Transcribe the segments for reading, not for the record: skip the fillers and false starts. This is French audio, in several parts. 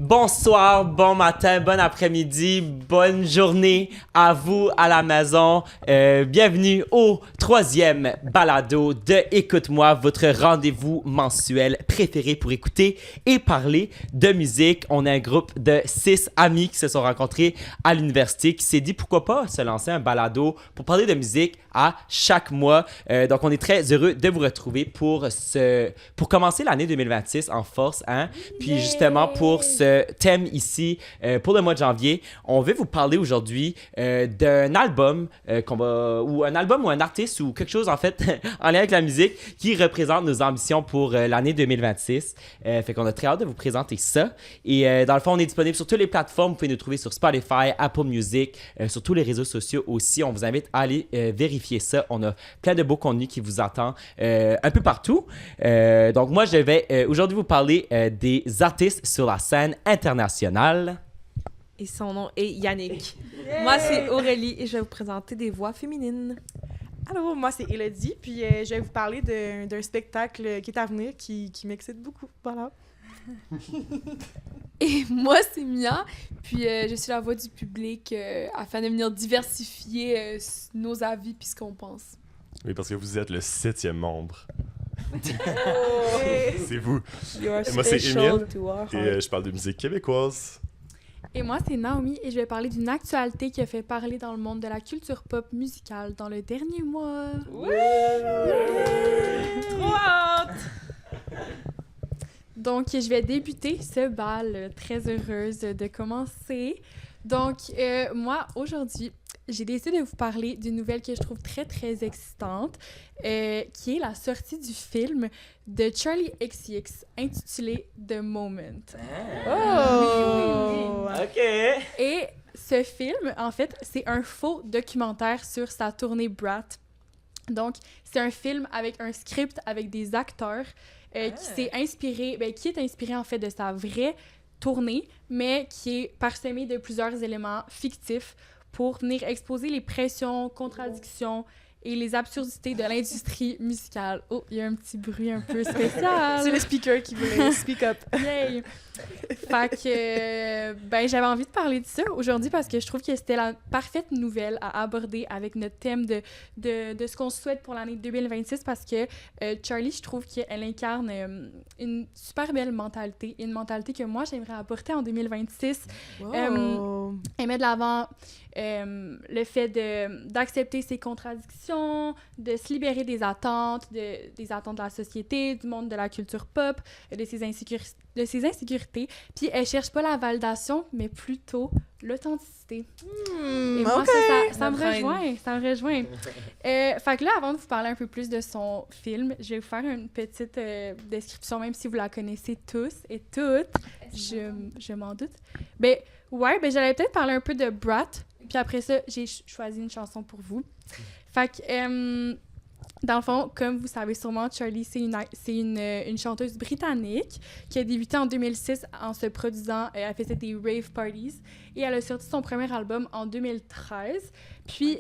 Bonsoir, bon matin, bon après-midi, bonne journée à vous à la maison. Bienvenue au 3e balado de Écoute-moi, votre rendez-vous mensuel préféré pour écouter et parler de musique. On est un groupe de 6 amis qui se sont rencontrés à l'université, qui s'est dit pourquoi pas se lancer un balado pour parler de musique à chaque mois. Donc, on est très heureux de vous retrouver pour commencer l'année 2026 en force, hein? Puis justement, pour ce thème ici, pour le mois de janvier, on veut vous parler aujourd'hui d'un album ou un artiste ou quelque chose en fait en lien avec la musique qui représente nos ambitions pour l'année 2026. Fait qu'on a très hâte de vous présenter ça. Et dans le fond, on est disponible sur toutes les plateformes. Vous pouvez nous trouver sur Spotify, Apple Music, sur tous les réseaux sociaux aussi. On vous invite à aller vérifier ça. On a plein de beaux contenus qui vous attendent un peu partout. Donc moi, je vais aujourd'hui vous parler des artistes sur la scène internationale. Et son nom est Yannick. Yeah! Moi, c'est Aurélie et je vais vous présenter des voix féminines. Allô, moi, c'est Elodie, puis je vais vous parler d'un spectacle qui est à venir qui m'excite beaucoup. Voilà. Et moi, c'est Mia, puis je suis la voix du public afin de venir diversifier nos avis puis ce qu'on pense. Oui, parce que vous êtes le 7e membre. C'est vous. Et moi, c'est Émile, et je parle de musique québécoise. Et moi, c'est Naomi, et je vais parler d'une actualité qui a fait parler dans le monde de la culture pop musicale dans le dernier mois. Trop hâte! Donc, je vais débuter ce bal, très heureuse de commencer. Donc, moi, aujourd'hui, j'ai décidé de vous parler d'une nouvelle que je trouve très, très excitante, qui est la sortie du film de Charli XCX, intitulé The Moment. Oh! OK! Et ce film, en fait, c'est un faux documentaire sur sa tournée Brat. Donc, c'est un film avec un script, avec des acteurs, qui est inspiré en fait de sa vraie tournée, mais qui est parsemé de plusieurs éléments fictifs pour venir exposer les pressions, contradictions et les absurdités de l'industrie musicale. Oh, il y a un petit bruit un peu spécial. C'est le speaker qui voulait speak up. Yay! Fait que, j'avais envie de parler de ça aujourd'hui parce que je trouve que c'était la parfaite nouvelle à aborder avec notre thème de ce qu'on souhaite pour l'année 2026 parce que Charli, je trouve qu'elle incarne une super belle mentalité, une mentalité que moi, j'aimerais apporter en 2026. Wow. Elle met de l'avant le fait d'accepter ses contradictions, de se libérer des attentes de la société, du monde de la culture pop, de ses insécurités. Puis elle cherche pas la validation, mais plutôt l'authenticité. Et moi, ça me rejoint. Fait que là, avant de vous parler un peu plus de son film, je vais vous faire une petite description, même si vous la connaissez tous et toutes. Je m'en doute. J'allais peut-être parler un peu de Brat. Puis après ça, j'ai choisi une chanson pour vous. Fait que, dans le fond, comme vous savez sûrement, Charli, c'est une chanteuse britannique qui a débuté en 2006 en se produisant, elle faisait des rave parties et elle a sorti son premier album en 2013. Puis,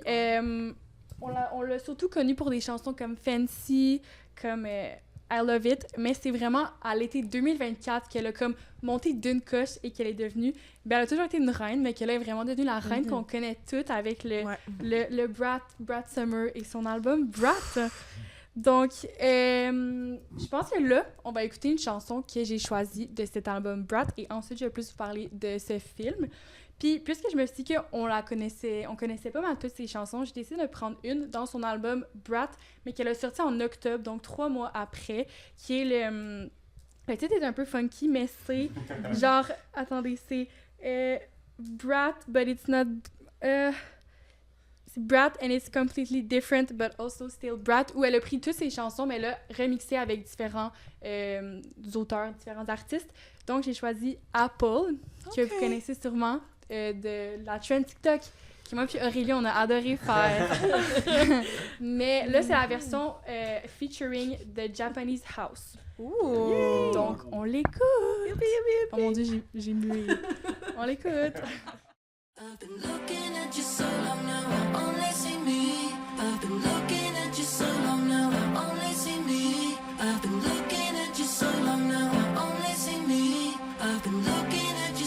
on l'a surtout connue pour des chansons comme Fancy, comme I Love It, mais c'est vraiment à l'été 2024 qu'elle a comme monté d'une coche et qu'elle est devenue... elle a toujours été une reine, mais qu'elle est vraiment devenue la reine qu'on connaît toutes avec le Brat Summer et son album Brat. Donc, je pense que là, on va écouter une chanson que j'ai choisie de cet album Brat et ensuite, je vais plus vous parler de ce film. Puis, puisque je me suis dit on connaissait pas mal toutes ses chansons, j'ai décidé de prendre une dans son album Brat, mais qu'elle a sorti en octobre, donc 3 mois après, qui est le titre est un peu funky, mais c'est genre, attendez, c'est Brat, but it's not... c'est Brat and it's completely different, but also still Brat, où elle a pris toutes ses chansons, mais elle a remixé avec différents auteurs, différents artistes. Donc, j'ai choisi Apple, que vous connaissez sûrement, de la trend TikTok, que moi puis Aurélie, on a adoré faire. Mais là, c'est la version featuring The Japanese House. Ooh. Donc, on l'écoute. Oh mon Dieu, j'ai mué. On l'écoute. I've been looking at you so long now, I only see me. I've been looking at you so long now, I only see me. I've been looking at you so long now, I only see me. I've been looking at you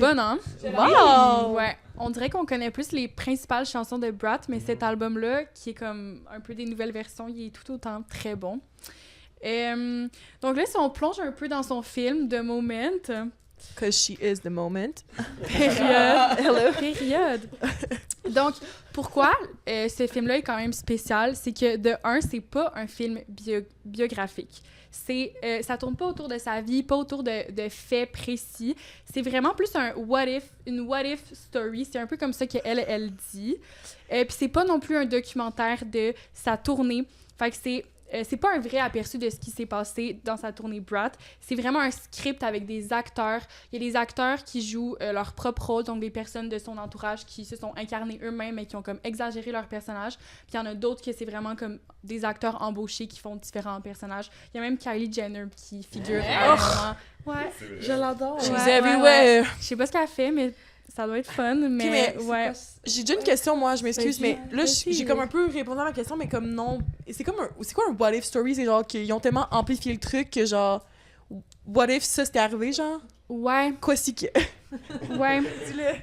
bonne, hein? Wow! Ouais, on dirait qu'on connaît plus les principales chansons de Brat, mais cet album-là, qui est comme un peu des nouvelles versions, il est tout autant très bon. Donc là, si on plonge un peu dans son film, The Moment... Because she is the moment. Période. Donc, pourquoi ce film-là est quand même spécial? C'est que, de un, c'est pas un film biographique. Ça tourne pas autour de sa vie, pas autour de faits précis. C'est vraiment plus une what if story. C'est un peu comme ça qu'elle dit. Puis c'est pas non plus un documentaire de sa tournée. Fait que c'est pas un vrai aperçu de ce qui s'est passé dans sa tournée Brat. C'est vraiment un script avec des acteurs. Il y a des acteurs qui jouent leur propre rôle, donc des personnes de son entourage qui se sont incarnées eux-mêmes et qui ont comme exagéré leur personnage. Puis il y en a d'autres que c'est vraiment comme des acteurs embauchés qui font différents personnages. Il y a même Kylie Jenner qui figure à un moment. Ouais. Je l'adore. Ouais, She's ouais, everywhere. Je sais pas ce qu'elle fait, mais ça doit être fun. Mais ouais. J'ai déjà une question, moi, je m'excuse, mais là, Vas-y. j'ai comme un peu répondu à ma question, mais comme non. C'est quoi un what if story? C'est genre qu'ils ont tellement amplifié le truc que genre, what if ça c'était arrivé, genre? Ouais. Quoi si que. Ouais. Dis-le.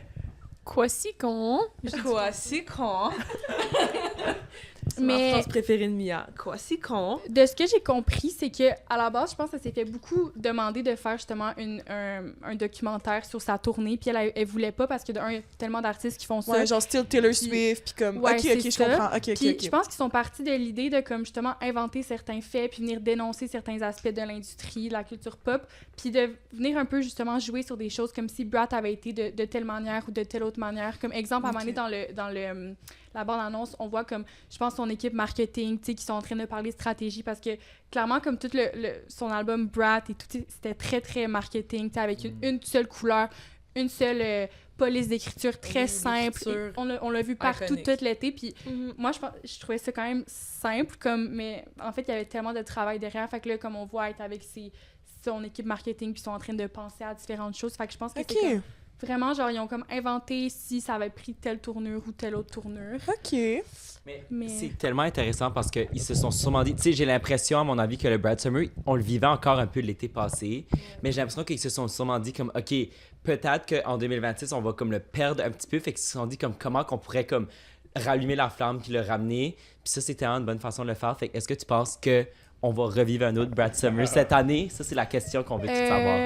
Quoi si con? Quoi, c'est con? C'est Mais- ma phrase préférée de Mia. Quoi, c'est con? De ce que j'ai compris, c'est que à la base, je pense que ça s'est fait beaucoup demander de faire justement un documentaire sur sa tournée, puis elle voulait pas parce que d'un, il y a tellement d'artistes qui font ça. Ouais, genre style Taylor Swift, puis comme. Ouais, ok, c'est je ça. comprends. Ok, Puis ok. je pense qu'ils sont partis de l'idée de comme justement inventer certains faits, puis venir dénoncer certains aspects de l'industrie, de la culture pop, puis de venir un peu justement jouer sur des choses comme si Brat avait été de telle manière ou de telle autre manière. Comme exemple, à un moment donné, dans la bande-annonce, on voit comme, je pense, son équipe marketing, tu sais, qui sont en train de parler stratégie, parce que clairement, comme tout son album Brat et tout, c'était très, très marketing, tu sais, avec une seule couleur, une seule police d'écriture très simple. Et on l'a vu partout Iconique. tout l'été, puis moi, je trouvais ça quand même simple, mais en fait, il y avait tellement de travail derrière, fait que là, comme on voit être avec son équipe marketing, puis ils sont en train de penser à différentes choses, fait que je pense que c'est comme, vraiment, genre, ils ont comme inventé si ça avait pris telle tournure ou telle autre tournure. Ok. Mais- C'est tellement intéressant parce qu'ils se sont sûrement dit, tu sais, j'ai l'impression, à mon avis, que le Brad Summer, on le vivait encore un peu l'été passé, mais j'ai l'impression qu'ils se sont sûrement dit comme, OK, peut-être qu'en 2026, on va comme le perdre un petit peu, fait qu'ils se sont dit comme, comment qu'on pourrait comme rallumer la flamme puis le ramener, puis ça, c'était une bonne façon de le faire, fait que est-ce que tu penses que on va revivre un autre Brad Summer cette année? Ça, c'est la question qu'on veut tout savoir.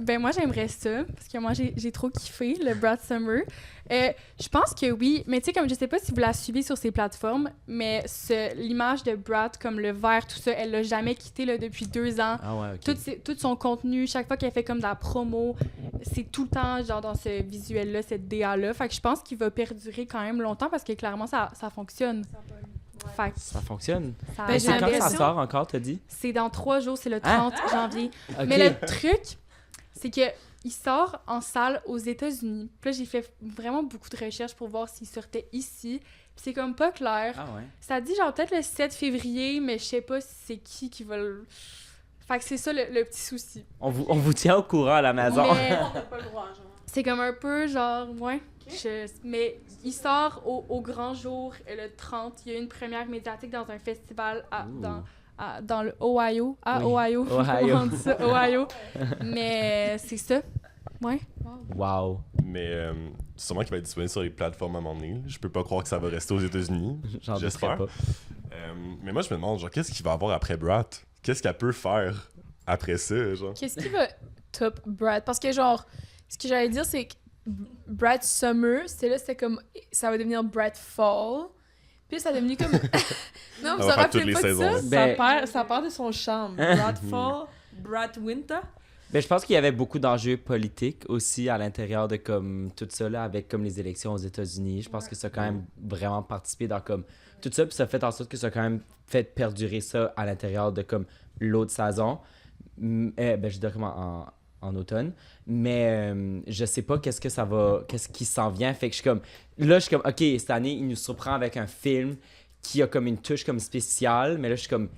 Ben moi, j'aimerais ça, parce que moi, j'ai trop kiffé le Brat Summer. Je pense que oui, mais tu sais, comme je sais pas si vous la suivez sur ces plateformes, mais l'image de Brat, comme le vert, tout ça, elle l'a jamais quitté là, depuis 2 ans. Ah ouais, OK. Tout son contenu, chaque fois qu'elle fait comme de la promo, c'est tout le temps genre dans ce visuel-là, cette DA-là. Fait que je pense qu'il va perdurer quand même longtemps parce que clairement, ça fonctionne. Fait que Ça fonctionne. ça- Ben, C'est quand ça l'impression- sort encore, t'as dit? c'est dans 3 jours, c'est le 30 janvier. OK. Mais le truc, c'est que il sort en salle aux États-Unis. Puis là, j'ai fait vraiment beaucoup de recherches pour voir s'il sortait ici. Puis c'est comme pas clair. Ah ouais. Ça dit genre peut-être le 7 février, mais je sais pas si c'est qui va le... Fait que c'est ça le petit souci. On vous tient au courant à la maison. Mais c'est comme un peu genre, ouais. Mais il sort au grand jour le 30. Il y a une première médiatique dans un festival dans le Ohio. Oui. Ohio. Ohio. On dit ça, Ohio. Mais c'est ça. Ouais. Wow. Mais sûrement qu'il va être disponible sur les plateformes à un moment donné. Je peux pas croire que ça va rester aux États-Unis. J'en J'espère. douterais pas. Mais moi, je me demande, genre, qu'est-ce qu'il va avoir après Brat? Qu'est-ce qu'elle peut faire après ça, genre? Qu'est-ce qui va top Brad? Parce que, genre, ce que j'allais dire, c'est que Brad Summer, c'était comme. Ça va devenir Brad Fall. Puis ça a devenu comme. Non, On vous va en faire toutes rappelez les pas de ça? saisons. Ben- Ça perd de son charme. Brad Fall, Brad Winter. Ben, je pense qu'il y avait beaucoup d'enjeux politiques aussi à l'intérieur de comme tout ça là, avec comme les élections aux États-Unis. Je pense que ça a quand même vraiment participé dans comme tout ça, puis ça a fait en sorte que ça a quand même fait perdurer ça à l'intérieur de comme l'autre saison. Ben, je dirais comme en automne. Mais je sais pas qu'est-ce qui s'en vient. Fait que je suis comme, OK, cette année, il nous surprend avec un film qui a comme une touche comme spéciale, mais là, je suis comme,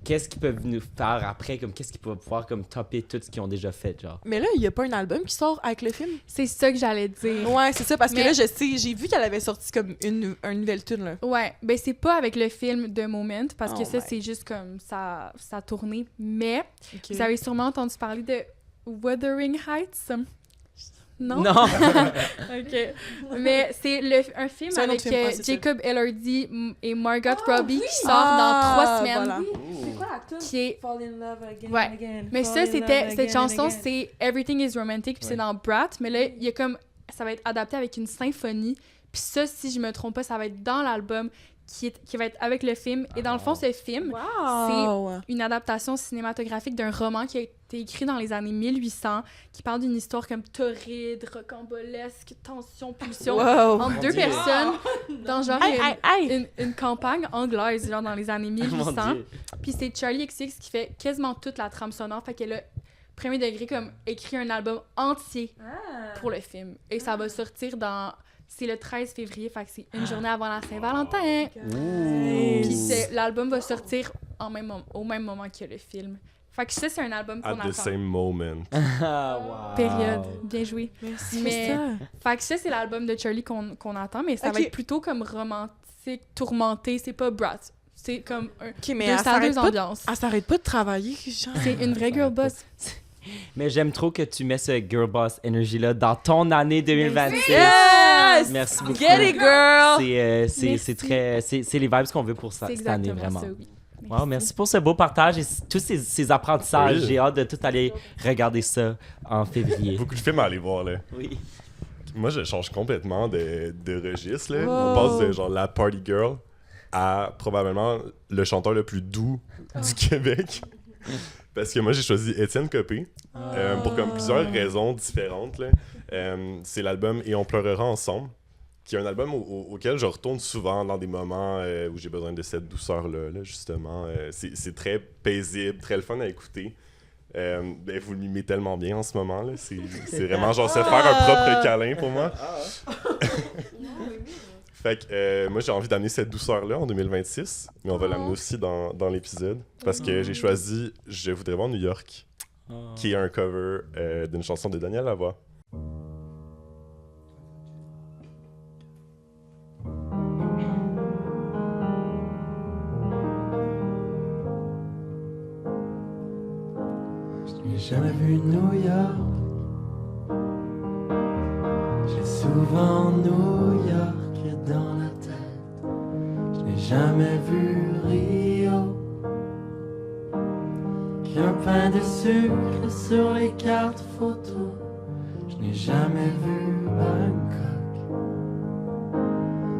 qu'est-ce qu'ils peuvent nous faire après? Comme, qu'est-ce qu'ils peuvent pouvoir comme topper tout ce qu'ils ont déjà fait, genre? Mais là, il y a pas un album qui sort avec le film? C'est ça que j'allais dire. Ouais, c'est ça, parce que Mais- là, je sais, j'ai vu qu'elle avait sorti comme une nouvelle tune, là. Ouais, ben c'est pas avec le film The Moment, parce que Oh ça, my. c'est juste comme sa tournée. Mais Ok. vous avez sûrement entendu parler de Wuthering Heights. Non? Non. OK. Mais c'est un film C'est un avec autre film, ouais, c'est ça. Jacob Elordi et Margot Robbie qui sort dans 3 semaines. Voilà. C'est quoi la tune? Qui est... Fall in love again, Ouais. again. Mais fall ça, in c'était... love Cette again, chanson, again. c'est Everything is Romantic, puis c'est Ouais. dans Brat. Mais là, il y a comme... Ça va être adapté avec une symphonie. Puis ça, si je me trompe pas, ça va être dans l'album qui va être avec le film. Et dans le fond, ce film, Wow! une adaptation cinématographique d'un roman qui a été écrit dans les années 1800, qui parle d'une histoire comme torride, rocambolesque, tension, pulsion, Wow! entre deux personnes dans genre Aïe, aïe, aïe! une campagne anglaise, genre dans les années Mon 1800. Dieu. Puis c'est Charlie XX qui fait quasiment toute la trame sonore, fait qu'elle a premier degré comme écrit un album entier pour le film. Et ça va sortir dans... C'est le 13 février, fait que c'est une journée avant la Saint-Valentin. Ouh. Puis l'album va sortir au même moment que le film. Fait que ça, c'est un album qu'on At the attend. same moment. Ah, wow. Période. Bien joué. Merci, Mais- ça. Fait que ça, c'est l'album de Charlie qu'on attend, mais ça va Ok. être plutôt comme romantique, tourmenté. C'est pas Brat. C'est comme un... OK, mais deux elle salles, s'arrête deux pas, ambiances. elle s'arrête pas de travailler, genre. C'est une vraie girl boss. Mais j'aime trop que tu mets ce girl boss energy-là dans ton année 2026. Yes! Merci beaucoup. Get it, girl! C'est très... C'est les vibes qu'on veut pour ça, C'est cette année, exactement vraiment. ça, oui. Wow, merci pour ce beau partage et tous ces apprentissages. Oui. J'ai hâte de tout aller regarder ça en février. Beaucoup de films à aller voir, là. Oui. Moi, je change complètement de registre, là. Wow. On passe de genre la party girl à probablement le chanteur le plus doux du Québec. Parce que moi, j'ai choisi Étienne Copé pour comme plusieurs raisons différentes, là. C'est l'album Et on pleurera ensemble, qui est un album auquel je retourne souvent dans des moments où j'ai besoin de cette douceur-là, là, justement. C'est très paisible, très le fun à écouter. Vous le mimez tellement bien en ce moment, là. C'est vraiment genre se faire un propre câlin pour moi. Fait que moi, j'ai envie d'amener cette douceur-là en 2026, mais on va l'amener aussi dans l'épisode, parce que j'ai choisi Je voudrais voir New York, qui est un cover d'une chanson de Daniel Lavoie. Je n'ai jamais vu New York. J'ai souvent New York dans la tête. Je n'ai jamais vu Rio. Qu'un pain de sucre sur les cartes photos. Je n'ai jamais vu Bangkok.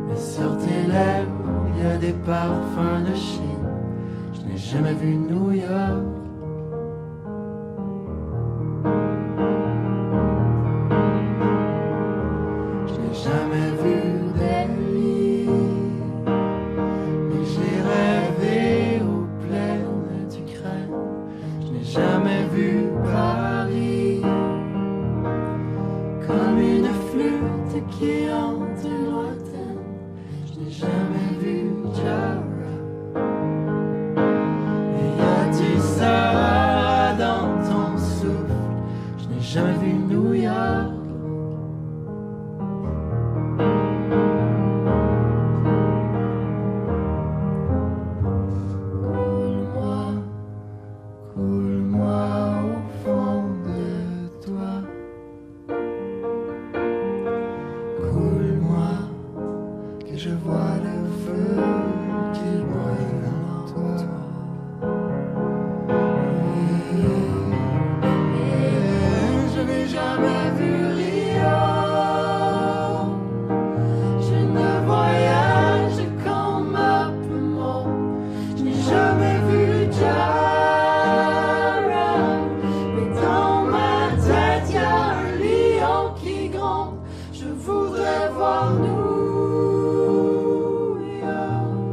Mais sur tes lèvres, il y a des parfums de Chine. Je n'ai jamais vu New York. Je n'ai jamais vu Delhi, mais j'ai rêvé aux plaines d'Ukraine. Je n'ai jamais vu Paris, comme une flûte qui hante lointaine. Je n'ai jamais vu Jara, et y a du Sahara dans ton souffle. Je n'ai jamais vu New York. Coule-moi, coule-moi au fond de toi. Coule-moi, que je vois le feu qui brûle en toi. Je n'ai jamais vu Rio. Je ne voyage qu'en m'appelant. Je n'ai jamais vu Jara, mais dans ma tête y a un lion qui gronde. Je voudrais voir New York.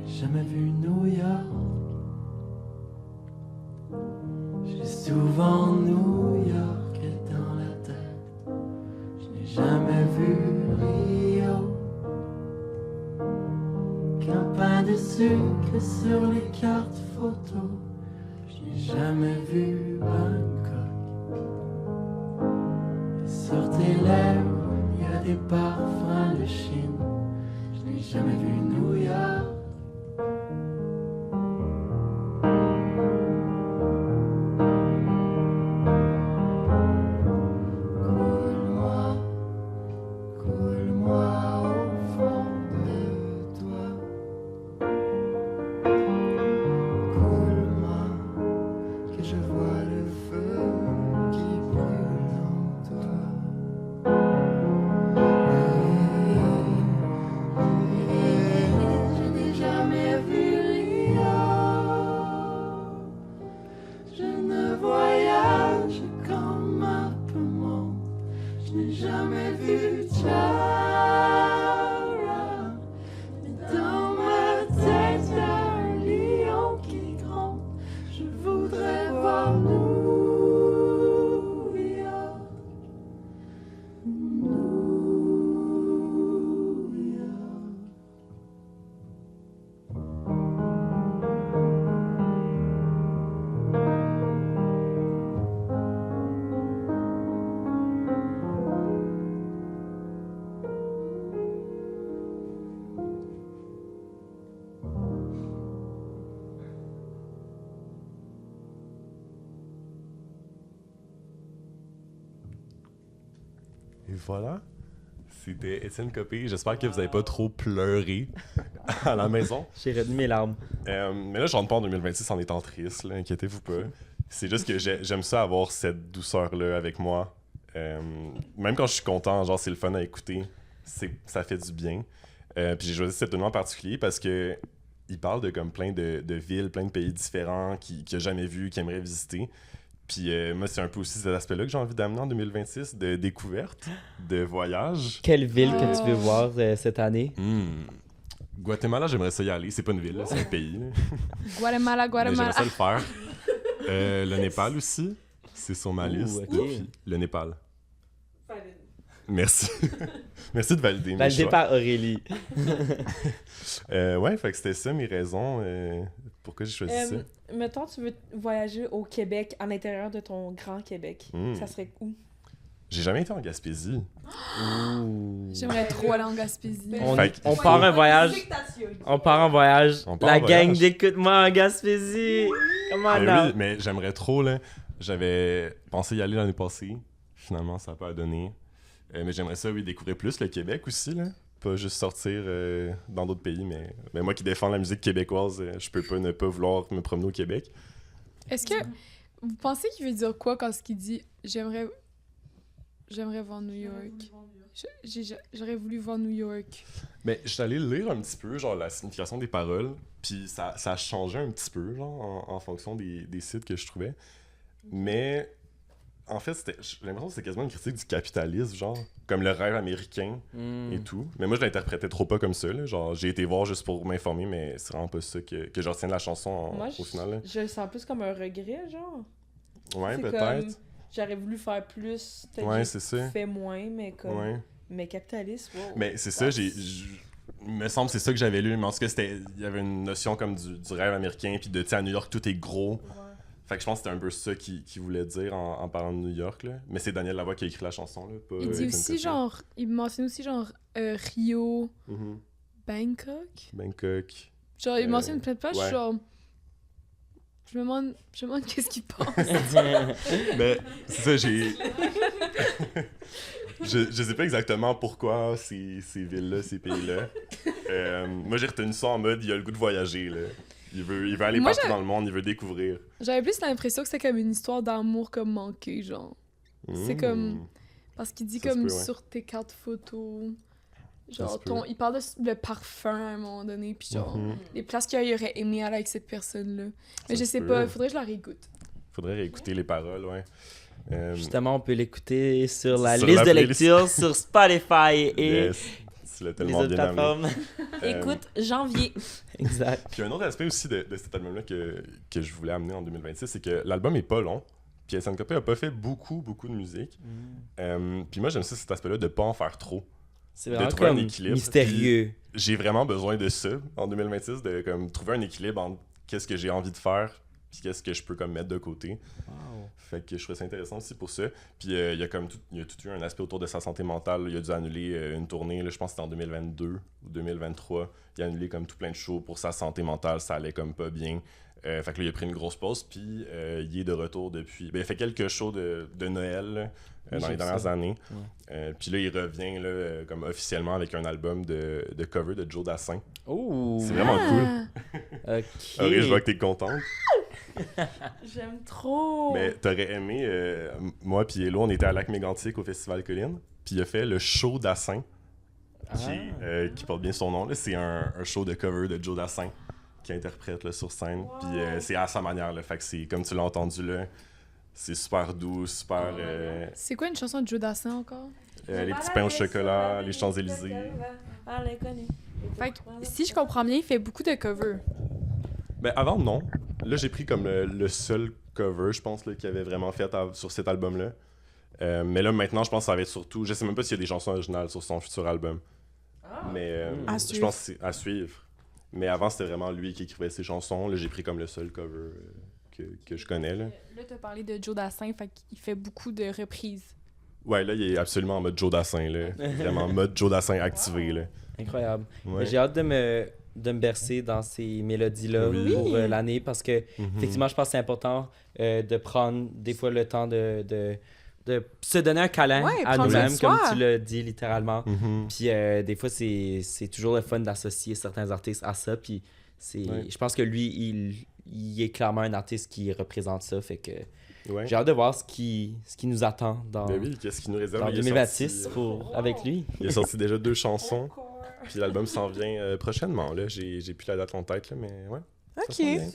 Je n'ai jamais vu New York. J'ai souvent New York dans la tête. Je n'ai jamais vu Rio. Qu'un pain de sucre sur les cartes photos. Je n'ai jamais vu Bangkok. Et sur tes lèvres, il y a des parfums de Chine. Je n'ai jamais vu New York. Coule-moi, coule-moi au fond de toi. Coule-moi, que je vois le feu qui brûle en toi. Je n'ai jamais vu Rio. Je ne voyage qu'en m'appelant. Je n'ai jamais vu Tara. Mais dans ma tête, il y a un lion qui gronde. Je voudrais voir New York. New York. Et voilà, c'était Étienne Copé. J'espère que vous n'avez pas trop pleuré à la maison. J'ai retenu mes larmes. Mais là, je rentre pas en 2026 en étant triste, là, inquiétez-vous pas. C'est juste que j'aime ça avoir cette douceur-là avec moi. Même quand je suis content, genre c'est le fun à écouter, ça fait du bien. Puis j'ai choisi cet album en particulier parce que il parle de comme plein de villes, plein de pays différents qu'il n'a jamais vu, qu'il aimerait visiter. Puis moi, c'est un peu aussi cet aspect-là que j'ai envie d'amener en 2026, de découverte, de voyage. Quelle ville que tu veux voir cette année? Guatemala, j'aimerais ça y aller. C'est pas une ville, là, c'est un pays. Là. Guatemala, Mais j'aimerais Guatemala. ça le faire. Le Népal aussi, c'est sur ma liste. ok. Depuis le Népal. Merci. Merci de valider mes Validé choix. par Aurélie. Ouais, fait que c'était ça mes raisons. Pourquoi j'ai choisi ça. Mettons, tu veux voyager au Québec, à l'intérieur de ton grand Québec. Mm. Ça serait où? J'ai jamais été en Gaspésie. J'aimerais trop aller en Gaspésie. Fait que- On part en voyage. On part en voyage. On part La en gang voyage. d'écoute-moi en Gaspésie. Comment Mais non? oui, mais j'aimerais trop, là. J'avais pensé y aller l'année passée. Finalement, ça n'a pas donné. Mais j'aimerais ça, oui, découvrir plus le Québec aussi, là. Pas juste sortir dans d'autres pays, mais moi qui défends la musique québécoise, je peux pas ne pas vouloir me promener au Québec. Est-ce que vous pensez qu'il veut dire quoi quand il dit j'aimerais voir New York? J'aurais voulu voir New York. Mais je suis allé lire un petit peu, genre, la signification des paroles, puis ça a changé un petit peu, genre, en fonction des sites que je trouvais. Mais, en fait, j'ai l'impression que c'était quasiment une critique du capitalisme, genre, comme le rêve américain et tout. Mais moi, je l'interprétais trop pas comme ça, là. Genre, j'ai été voir juste pour m'informer, mais c'est vraiment pas ça que je retiens de la chanson Moi, au final, là. je le sens plus comme un regret, genre. Ouais, C'est peut-être. comme, j'aurais voulu faire plus, peut-être Ouais, que c'est ça. j'ai fait moins, mais comme... Ouais. Mais capitaliste, wow. Mais c'est ça, il me semble que c'est ça que j'avais lu, mais en tout cas, il y avait une notion comme du rêve américain, puis de, tu sais, à New York, tout est gros. Ouais. Fait que je pense que c'était un peu ça qu'il voulait dire en parlant de New York, là. Mais c'est Daniel Lavoie qui a écrit la chanson, là, pas Il dit Étienne aussi Copé. genre, il mentionne aussi genre Rio, Mhm. Bangkok. Bangkok. Genre, il mentionne plein de places, ouais. genre. Je me demande qu'est-ce qu'il pense. Mais c'est ça, je sais pas exactement pourquoi ces villes-là, ces pays-là. Moi, j'ai retenu ça en mode, il a le goût de voyager, là. Il veut aller Moi, partout dans le monde, il veut découvrir. J'avais plus l'impression que c'était comme une histoire d'amour comme manqué, genre. C'est comme- Parce qu'il dit Ça se comme peut, ouais. sur tes cartes photos. Ça Genre, se peut. il parle de parfum à un moment donné, puis genre, Mhm. les places qu'il aurait aimé aller avec cette personne-là. Mais Ça je se sais peut. pas, faudrait que je la réécoute. Faudrait réécouter les paroles, ouais. Justement, on peut l'écouter sur la Sur liste la de playlist. lecture sur Spotify et Yes, tu l'as les tellement autres bien amené. plateformes. Écoute, janvier. Exact. Puis un autre aspect aussi de cet album-là que je voulais amener en 2026, c'est que l'album est pas long. Puis Étienne Copé a pas fait beaucoup de musique. Puis moi, j'aime ça, cet aspect-là, de pas en faire trop. C'est De vraiment trouver un comme équilibre. mystérieux. J'ai vraiment besoin de ça en 2026, de comme trouver un équilibre entre qu'est-ce que j'ai envie de faire puis qu'est-ce que je peux comme mettre de côté. Wow. Fait que je trouvais ça intéressant aussi pour ça. Puis il y a tout eu un aspect autour de sa santé mentale. Il a dû annuler une tournée, là, je pense que c'était en 2022 ou 2023. Il a annulé comme tout plein de shows pour sa santé mentale, ça allait comme pas bien. Fait que là, il a pris une grosse pause, puis il est de retour depuis... il a fait quelques shows de Noël là, dans les dernières années. Puis là, il revient là, comme officiellement avec un album de cover de Joe Dassin. Oh! C'est vraiment cool. Ok. Aurélie, je vois que t'es contente. J'aime trop. Mais t'aurais aimé... moi puis Hello, on était à Lac-Mégantic au Festival Colline, puis il a fait le show Dassin, qui porte bien son nom. Là. C'est un show de cover de Joe Dassin qui interprète là, sur scène. Puis c'est à sa manière, là. Fait que c'est, comme tu l'as entendu là, c'est super doux, super... C'est quoi une chanson de Joe Dassin encore? les petits pains au chocolat, les Champs-Élysées. Fait que, si je comprends bien, il fait beaucoup de covers. Ben avant, non. Là, j'ai pris comme le seul cover, je pense, là, qu'il avait vraiment fait sur cet album-là. Mais là, maintenant, je pense que ça va être surtout... Je sais même pas s'il y a des chansons originales sur son futur album. Mais À je suivre. pense que c'est à suivre. Mais avant, c'était vraiment lui qui écrivait ses chansons. Là, j'ai pris comme le seul cover que je connais. Là. Là, t'as parlé de Joe Dassin, fait qu'il fait beaucoup de reprises. Ouais, là, il est absolument en mode Joe Dassin. Là. Vraiment en mode Joe Dassin activé. Là. Incroyable. Ouais. J'ai hâte de me bercer dans ces mélodies-là Oui. pour l'année parce que Mhm. effectivement, je pense que c'est important de prendre des fois le temps de se donner un câlin Ouais, à prendre nous-mêmes, soin de comme soi. tu l'as dit littéralement. Mhm. Puis des fois, c'est toujours le fun d'associer certains artistes à ça. Puis Ouais. je pense que lui, il est clairement un artiste qui représente ça. Fait que Ouais. j'ai hâte de voir ce qui nous attend dans, Ben oui, qu'est-ce qu'il nous réserve? dans Il est 2026 sorti, avec lui. il a sorti déjà 2 chansons. Puis l'album s'en vient prochainement. Là. J'ai plus la date en tête, là, mais ouais. ça Ok. s'en vient.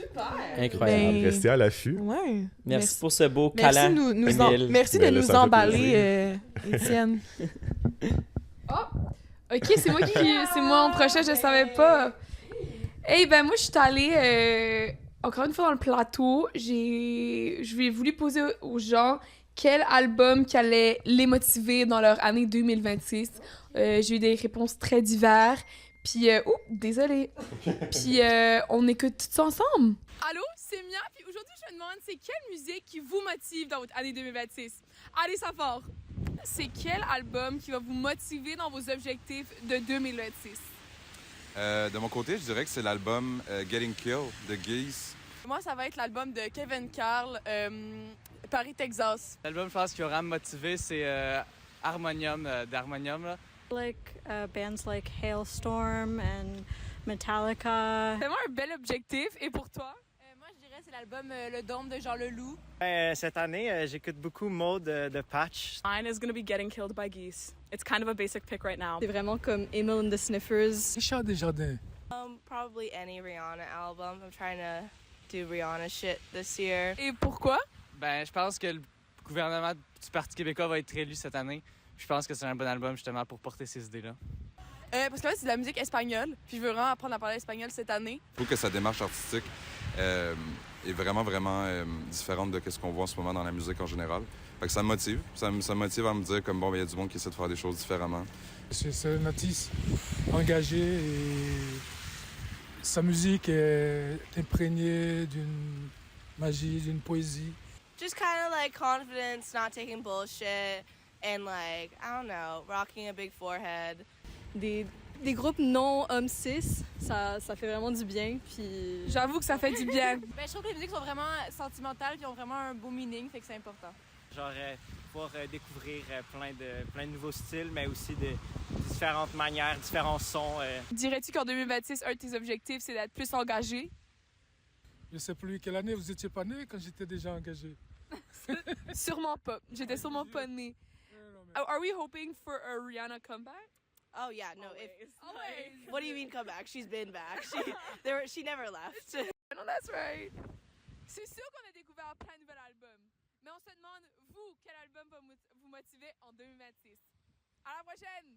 Incroyable. Ben, Restez à l'affût. Ouais. Merci pour ce beau Merci, câlin. Émile. merci de Ben là, nous ça me fait emballer, Étienne. Ok, c'est moi en prochain, je savais pas. Hey, ben moi, je suis allée, encore une fois, dans le plateau. Je lui ai voulu poser aux gens quel album qui allait les motiver dans leur année 2026. J'ai eu des réponses très diverses. Puis, désolée. Puis, on écoute tout ça ensemble. Allô, c'est Mia, puis aujourd'hui, je me demande, c'est quelle musique qui vous motive dans votre année 2026? Allez savoir! C'est quel album qui va vous motiver dans vos objectifs de 2026? De mon côté, je dirais que c'est l'album Getting Killed de Geese. Moi, ça va être l'album de Kevin Carl, Paris, Texas. L'album, je pense, qui aura motivé, c'est Harmonium d'Harmonium. Là. Like bands like Hailstorm and Metallica. Vraiment un bel objectif. Et pour toi? Moi, je dirais c'est l'album Le Dôme de Jean Leloup. Cette année, j'écoute beaucoup Maud de Patch. Mine is gonna be Getting Killed by Geese. It's kind of a basic pick right now. C'est vraiment comme Emil and the Sniffers. Richard Desjardins. Probably any Rihanna album. I'm trying to do Rihanna shit this year. Et pourquoi? Ben, je pense que le gouvernement du Parti québécois va être élu cette année. Je pense que c'est un bon album, justement, pour porter ces idées-là. Parce que là, c'est de la musique espagnole. Puis je veux vraiment apprendre à parler espagnol cette année. Je trouve que sa démarche artistique est vraiment différente de ce qu'on voit en ce moment dans la musique en général. Fait que ça me motive. Ça me motive à me dire comme bon, il y a du monde qui essaie de faire des choses différemment. C'est un artiste engagé et sa musique est imprégnée d'une magie, d'une poésie. Just kind of like confidence, not taking bullshit, and like, I don't know, rocking a big forehead. Des groupes non hommes cis, ça fait vraiment du bien. Puis J'avoue que ça fait du bien. Ben, je trouve que les musiques sont vraiment sentimentales et ont vraiment un beau meaning, fait que c'est important. Genre, pouvoir découvrir plein de nouveaux styles, mais aussi de différentes manières, différents sons. Dirais-tu qu'en 2026, un de tes objectifs, c'est d'être plus engagé? Je ne sais plus quelle année, vous étiez pas né quand j'étais déjà engagé. Sûrement pas. J'étais sûrement pas née. Are we hoping for a Rihanna comeback? Oh yeah, no. Always. What do you mean come back? She's been back. She never left. No, that's right. C'est sûr qu'on a découvert plein de nouveaux albums. Mais on se demande, vous, quel album va vous motiver en 2026? À la prochaine!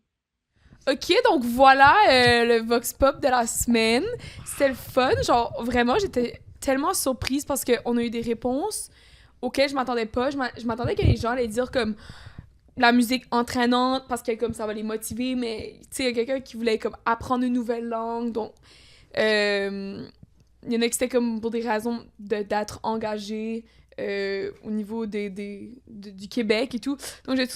Ok, donc voilà le Vox Pop de la semaine. C'était le fun. Genre, vraiment, j'étais tellement surprise parce qu'on a eu des réponses auxquelles je m'attendais pas. Je m'attendais que les gens allaient dire comme la musique entraînante parce que comme ça va les motiver, mais tu sais, il y a quelqu'un qui voulait comme apprendre une nouvelle langue. Donc, il y en a qui c'était comme pour des raisons d'être engagés au niveau du Québec et tout. Donc j'ai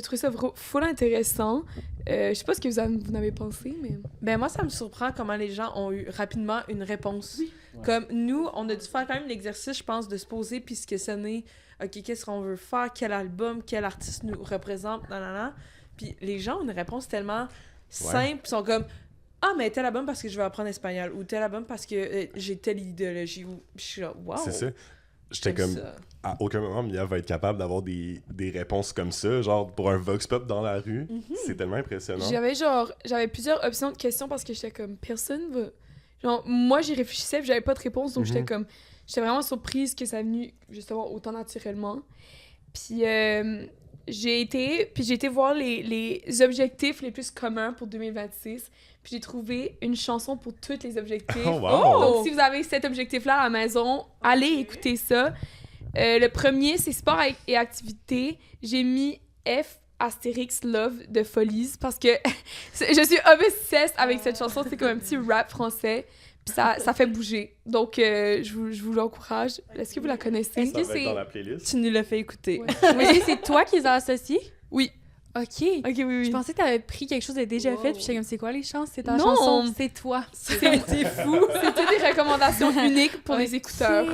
trouvé ça full intéressant. Je sais pas ce que vous en avez pensé, mais... Ben moi, ça me surprend comment les gens ont eu rapidement une réponse. Comme nous, on a dû faire quand même l'exercice, je pense, de se poser puis se questionner, OK, qu'est-ce qu'on veut faire, quel album, quel artiste nous représente, nanana. Puis les gens ont une réponse tellement simple, ils sont comme... Ah, mais tel album parce que je veux apprendre espagnol, ou tel album parce que j'ai telle idéologie, ou... Je suis là, wow! C'est ça. J'étais comme... ça. À aucun moment, Mia va être capable d'avoir des réponses comme ça, genre pour un vox pop dans la rue. C'est tellement impressionnant. J'avais plusieurs options de questions parce que j'étais comme, personne va... Genre, moi, j'y réfléchissais puis j'avais pas de réponse, donc j'étais vraiment surprise que ça venu, justement, autant naturellement. Puis j'ai été voir les objectifs les plus communs pour 2026. Puis j'ai trouvé une chanson pour tous les objectifs. Oh, wow. Donc, si vous avez cet objectif-là à la maison, allez écouter ça. Le premier, c'est sport et activité. J'ai mis F Astérix Love de Folies parce que je suis obsesse avec cette chanson. C'est comme un petit rap français. Puis ça fait bouger. Donc, je vous l'encourage. Est-ce que vous la connaissez? Est-ce que c'est dans la playlist? Tu nous l'as fait écouter. Ouais. Mais c'est toi qui les as associés? Oui. OK. Oui. Je pensais que t'avais pris quelque chose de déjà fait, puis j'étais comme, c'est quoi les chances? C'est ta Non. chanson, c'est toi. C'est fou. C'était des recommandations uniques pour les écouteurs.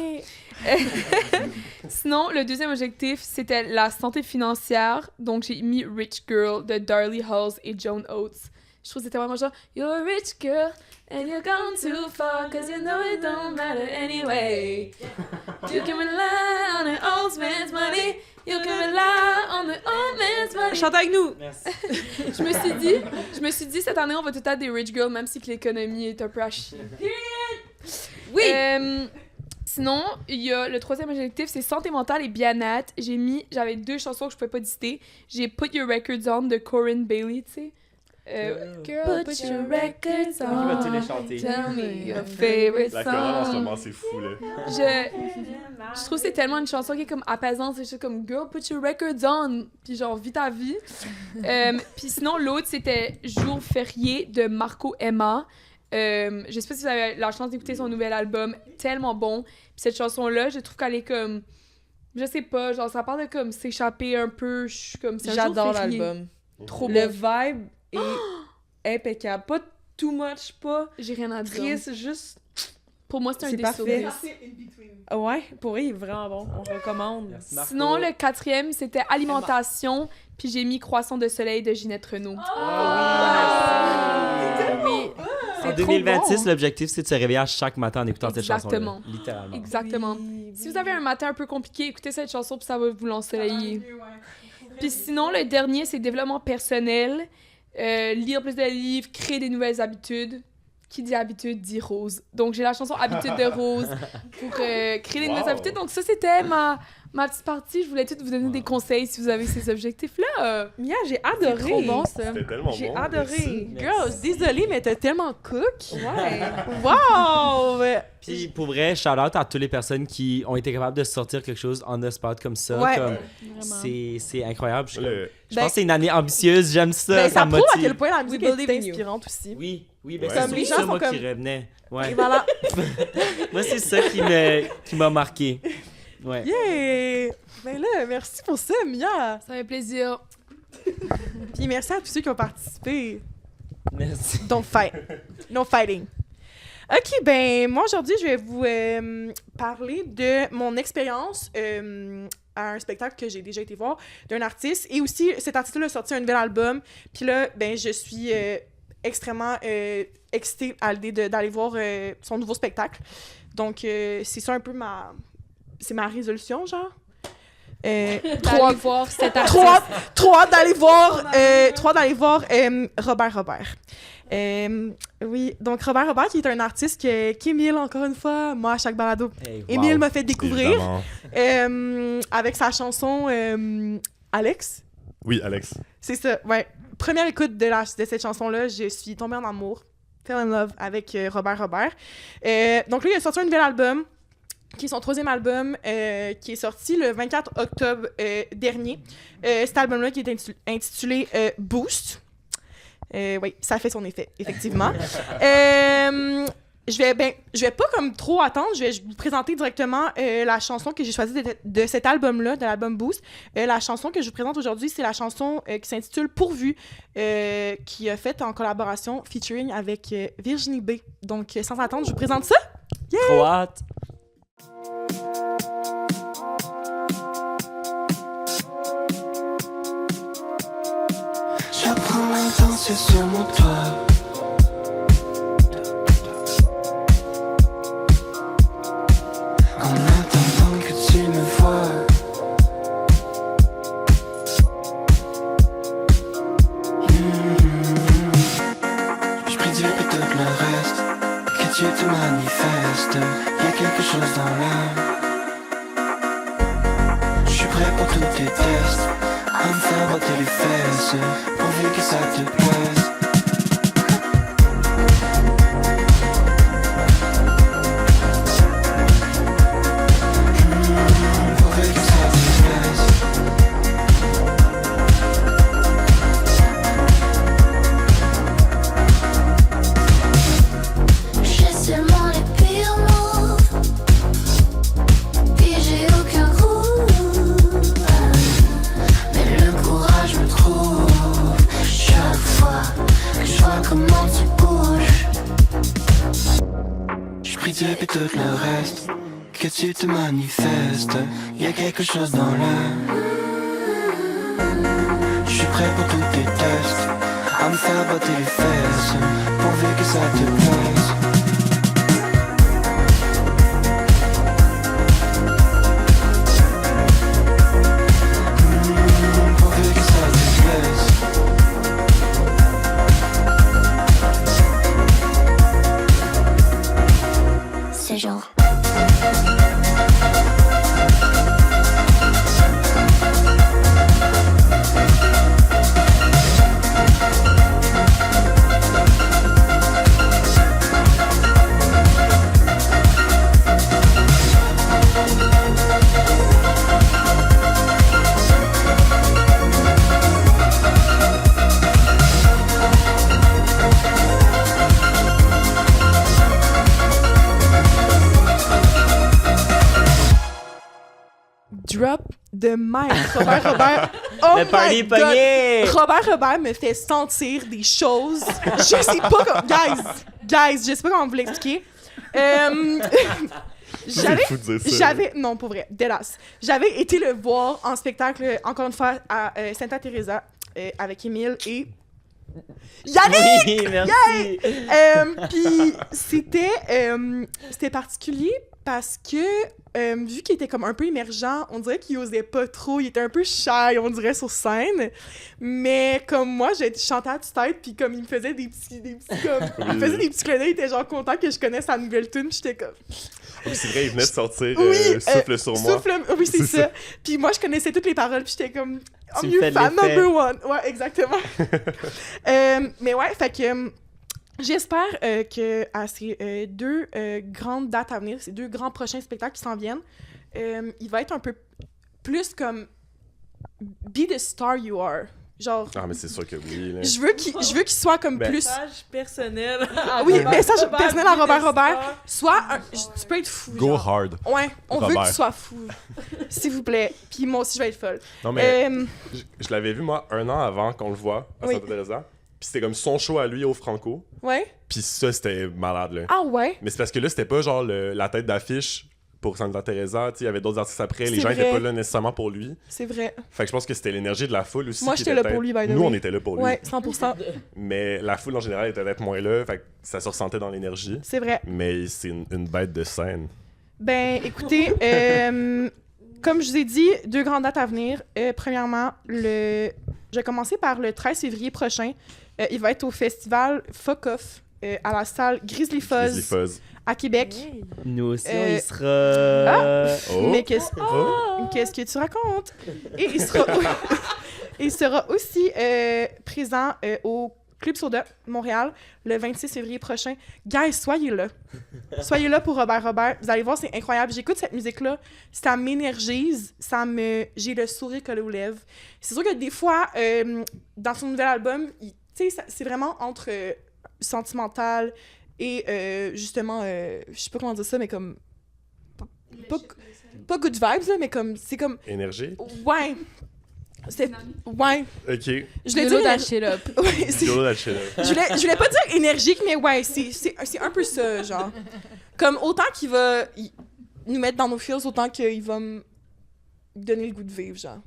Sinon, le deuxième objectif, c'était la santé financière. Donc, j'ai mis Rich Girl de Darlie Halls et Joan Oates. Je trouve que c'était vraiment genre « You're a rich girl and you're gone too far cause you know it don't matter anyway. You can rely on an old man's money. You can rely on the old man's money. » Chante avec nous! Merci. Je me suis dit, cette année, on va tout être des rich girls, même si que l'économie est un peu à chier. Oui! Sinon, il y a le troisième objectif, c'est santé mentale et bien-être. J'avais 2 chansons que je pouvais pas citer. J'ai Put Your Records On de Corinne Bailey, tu sais. Girl, put your records on. Qui va tous les chanter? Tell me your favorite La chorale en ce song. moment, c'est fou, là. Je trouve que c'est tellement une chanson qui est comme apaisante. C'est juste comme Girl, put your records on. Puis genre, vis ta vie. Puis sinon, l'autre, c'était Jour férié de Marco Emma. Je sais pas si vous avez la chance d'écouter son nouvel album, tellement bon. Puis cette chanson-là, je trouve qu'elle est comme, je sais pas, genre ça parle de comme s'échapper un peu. Je suis comme, c'est un jour J'adore férié. l'album. Trop Le bon. vibe est impeccable. Pas too much, pas J'ai rien à dire. triste, juste... Pour moi, c'est un C'est des parfait. sur 10. Ouais, pour vrai, il est vraiment bon. On recommande. Merci, Marco. Sinon, le quatrième, c'était alimentation. Puis j'ai mis Croissant de soleil de Ginette Renaud. Oui. En 2026, l'objectif, c'est de se réveiller à chaque matin en écoutant cette chanson-là. Exactement. Littéralement. Exactement. Si vous avez un matin un peu compliqué, écoutez cette chanson puis ça va vous l'ensoleiller. Puis sinon, le dernier, c'est développement personnel. Lire plus de livres, créer des nouvelles habitudes. Qui dit habitude dit Rose. Donc, j'ai la chanson Habitude de Rose pour créer des nouvelles habitudes. Donc, ça, c'était ma petite partie. Je voulais tout vous donner des conseils si vous avez ces objectifs-là. Mia, j'ai adoré. C'est trop bon, ça. C'était tellement J'ai bon. adoré. Merci. Girls, désolée, mais t'es tellement cook. Ouais. Wow! Puis pour vrai, shout-out à toutes les personnes qui ont été capables de sortir quelque chose on the spot comme ça. Ouais. Comme, Vraiment. c'est incroyable. Je Le- pense que c'est une année ambitieuse. J'aime ça. Ben, ça ça me prouve à motive. quel point la musique We est believe in you. inspirante aussi. Oui, ben Ouais. c'est Comme les surtout gens ça, sont moi, comme- qui revenait. Ouais. Et voilà. Moi, c'est ça qui m'a marqué. Ouais. Yeah! Ben là, merci pour ça, Mia! Ça fait plaisir. Puis merci à tous ceux qui ont participé. Merci. Don't fight. No fighting. OK, ben moi aujourd'hui, je vais vous parler de mon expérience à un spectacle que j'ai déjà été voir d'un artiste. Et aussi, cet artiste-là a sorti un nouvel album. Puis là, ben je suis extrêmement excitée à l'idée d'aller voir son nouveau spectacle. Donc, c'est ça un peu c'est ma résolution, genre. D'aller voir cet artiste. Trois d'aller voir Robert. Oui, donc Robert qui est un artiste qu'Émile, encore une fois, moi à chaque balado, Hey, wow. Émile m'a fait découvrir Évidemment. avec sa chanson Alex. Oui, Alex. C'est ça, ouais. Première écoute de cette chanson-là, je suis tombée en amour, fell in love avec Robert. Donc là, il a sorti un nouvel album, qui est son 3e album, qui est sorti le 24 octobre dernier. Cet album-là qui est intitulé Boost. Oui, ça fait son effet, effectivement. je vais pas comme trop attendre, je vais vous présenter directement la chanson que j'ai choisie de cet album-là, de l'album Boost. La chanson que je vous présente aujourd'hui, c'est la chanson qui s'intitule Pourvu, qui a fait en collaboration featuring avec Virginie B. Donc, sans attendre, je vous présente ça. Yeah! Trop hâte. J'apprends à danser sur mon toit. En attendant que tu me vois. Je prie Dieu et tout le reste, que Dieu te manifeste. Y'a quelque chose dans l'air. Je suis prêt pour tous tes tests, à me faire botter les fesses, pourvu que ça te plaise. Et tout le reste, que tu te manifestes, y'a quelque chose dans l'air. Je suis prêt pour tous tes tests, à me faire botter les fesses, pourvu que ça te plaise. Pourvu que ça te plaise. C'est genre. Drop de mic. Robert, oh le party my God! pogné! Robert me fait sentir des choses. Je sais pas comment... Guys, je sais pas comment vous l'expliquer. J'avais... Non, pour vrai, délasse. J'avais été le voir en spectacle, encore une fois, à Santa Teresa, avec Émile et... Yannick! Oui, merci! Puis c'était particulier parce que, vu qu'il était comme un peu émergent, on dirait qu'il osait pas trop, il était un peu shy, on dirait, sur scène. Mais comme moi, j'ai chanté à tue-tête, puis comme il me faisait des petits comme... Il me faisait des petits clins d'œil, il était genre content que je connaisse sa nouvelle tune, puis j'étais comme... Oui, c'est vrai, il venait de sortir Souffle sur moi. Oui, c'est ça. Puis moi, je connaissais toutes les paroles, puis j'étais comme... Tu I'm me fais your fan de l'effet. number one. Ouais, exactement. Mais ouais, fait que... J'espère que à ces deux grandes dates à venir, ces deux grands prochains spectacles qui s'en viennent, il va être un peu plus comme be the star you are. Genre. Ah, mais c'est sûr que oui. Là. Je veux qu'il soit comme plus. Message personnel. Oui, message personnel à Robert. Soit tu peux être fou. Go genre. hard. Ouais, on veut Robert. que tu sois fou. S'il vous plaît. Puis moi aussi, je vais être folle. Non, mais je l'avais vu, moi, 1 an avant qu'on le voit à Oui. Santa Teresa. Puis c'était comme son show à lui au Franco. Ouais. Puis ça, c'était malade, là. Ah ouais? Mais c'est parce que là, c'était pas genre la tête d'affiche pour Santa Teresa. Tu sais, il y avait d'autres artistes après. Les C'est gens vrai. étaient pas là nécessairement pour lui. C'est vrai. Fait que je pense que c'était l'énergie de la foule aussi. Moi, qui j'étais était là pour lui, by the Nous, way. on était là pour lui. Ouais, 100%. Mais la foule en général était peut-être moins là. Fait que ça se ressentait dans l'énergie. C'est vrai. Mais c'est une bête de scène. Ben, écoutez, comme je vous ai dit, 2 grandes dates à venir. Premièrement, je vais commencer par le 13 février prochain. Il va être au festival Fuck Off à la salle Grizzly Fuzz à Québec. Nous aussi, on y sera. Mais qu'est-ce que tu racontes? Et il sera aussi présent au Club Soda, Montréal, le 26 février prochain. Guys, soyez là. Soyez là pour Robert. Vous allez voir, c'est incroyable. J'écoute cette musique-là, ça m'énergise, j'ai le sourire collé aux lèvres. C'est sûr que des fois, dans son nouvel album, tu sais, c'est vraiment entre sentimental Et justement, je sais pas comment dire ça, mais comme... Pas good vibes, là, mais comme... C'est comme... Énergie? Ouais. C'est... Ouais. OK. Je voulais Yolo dire... that shit up. Ouais, c'est- Yolo that shit up. je voulais pas dire énergique, mais ouais, c'est un peu ça, genre. Comme autant qu'il va nous mettre dans nos feels, autant qu'il va me donner le goût de vivre, genre.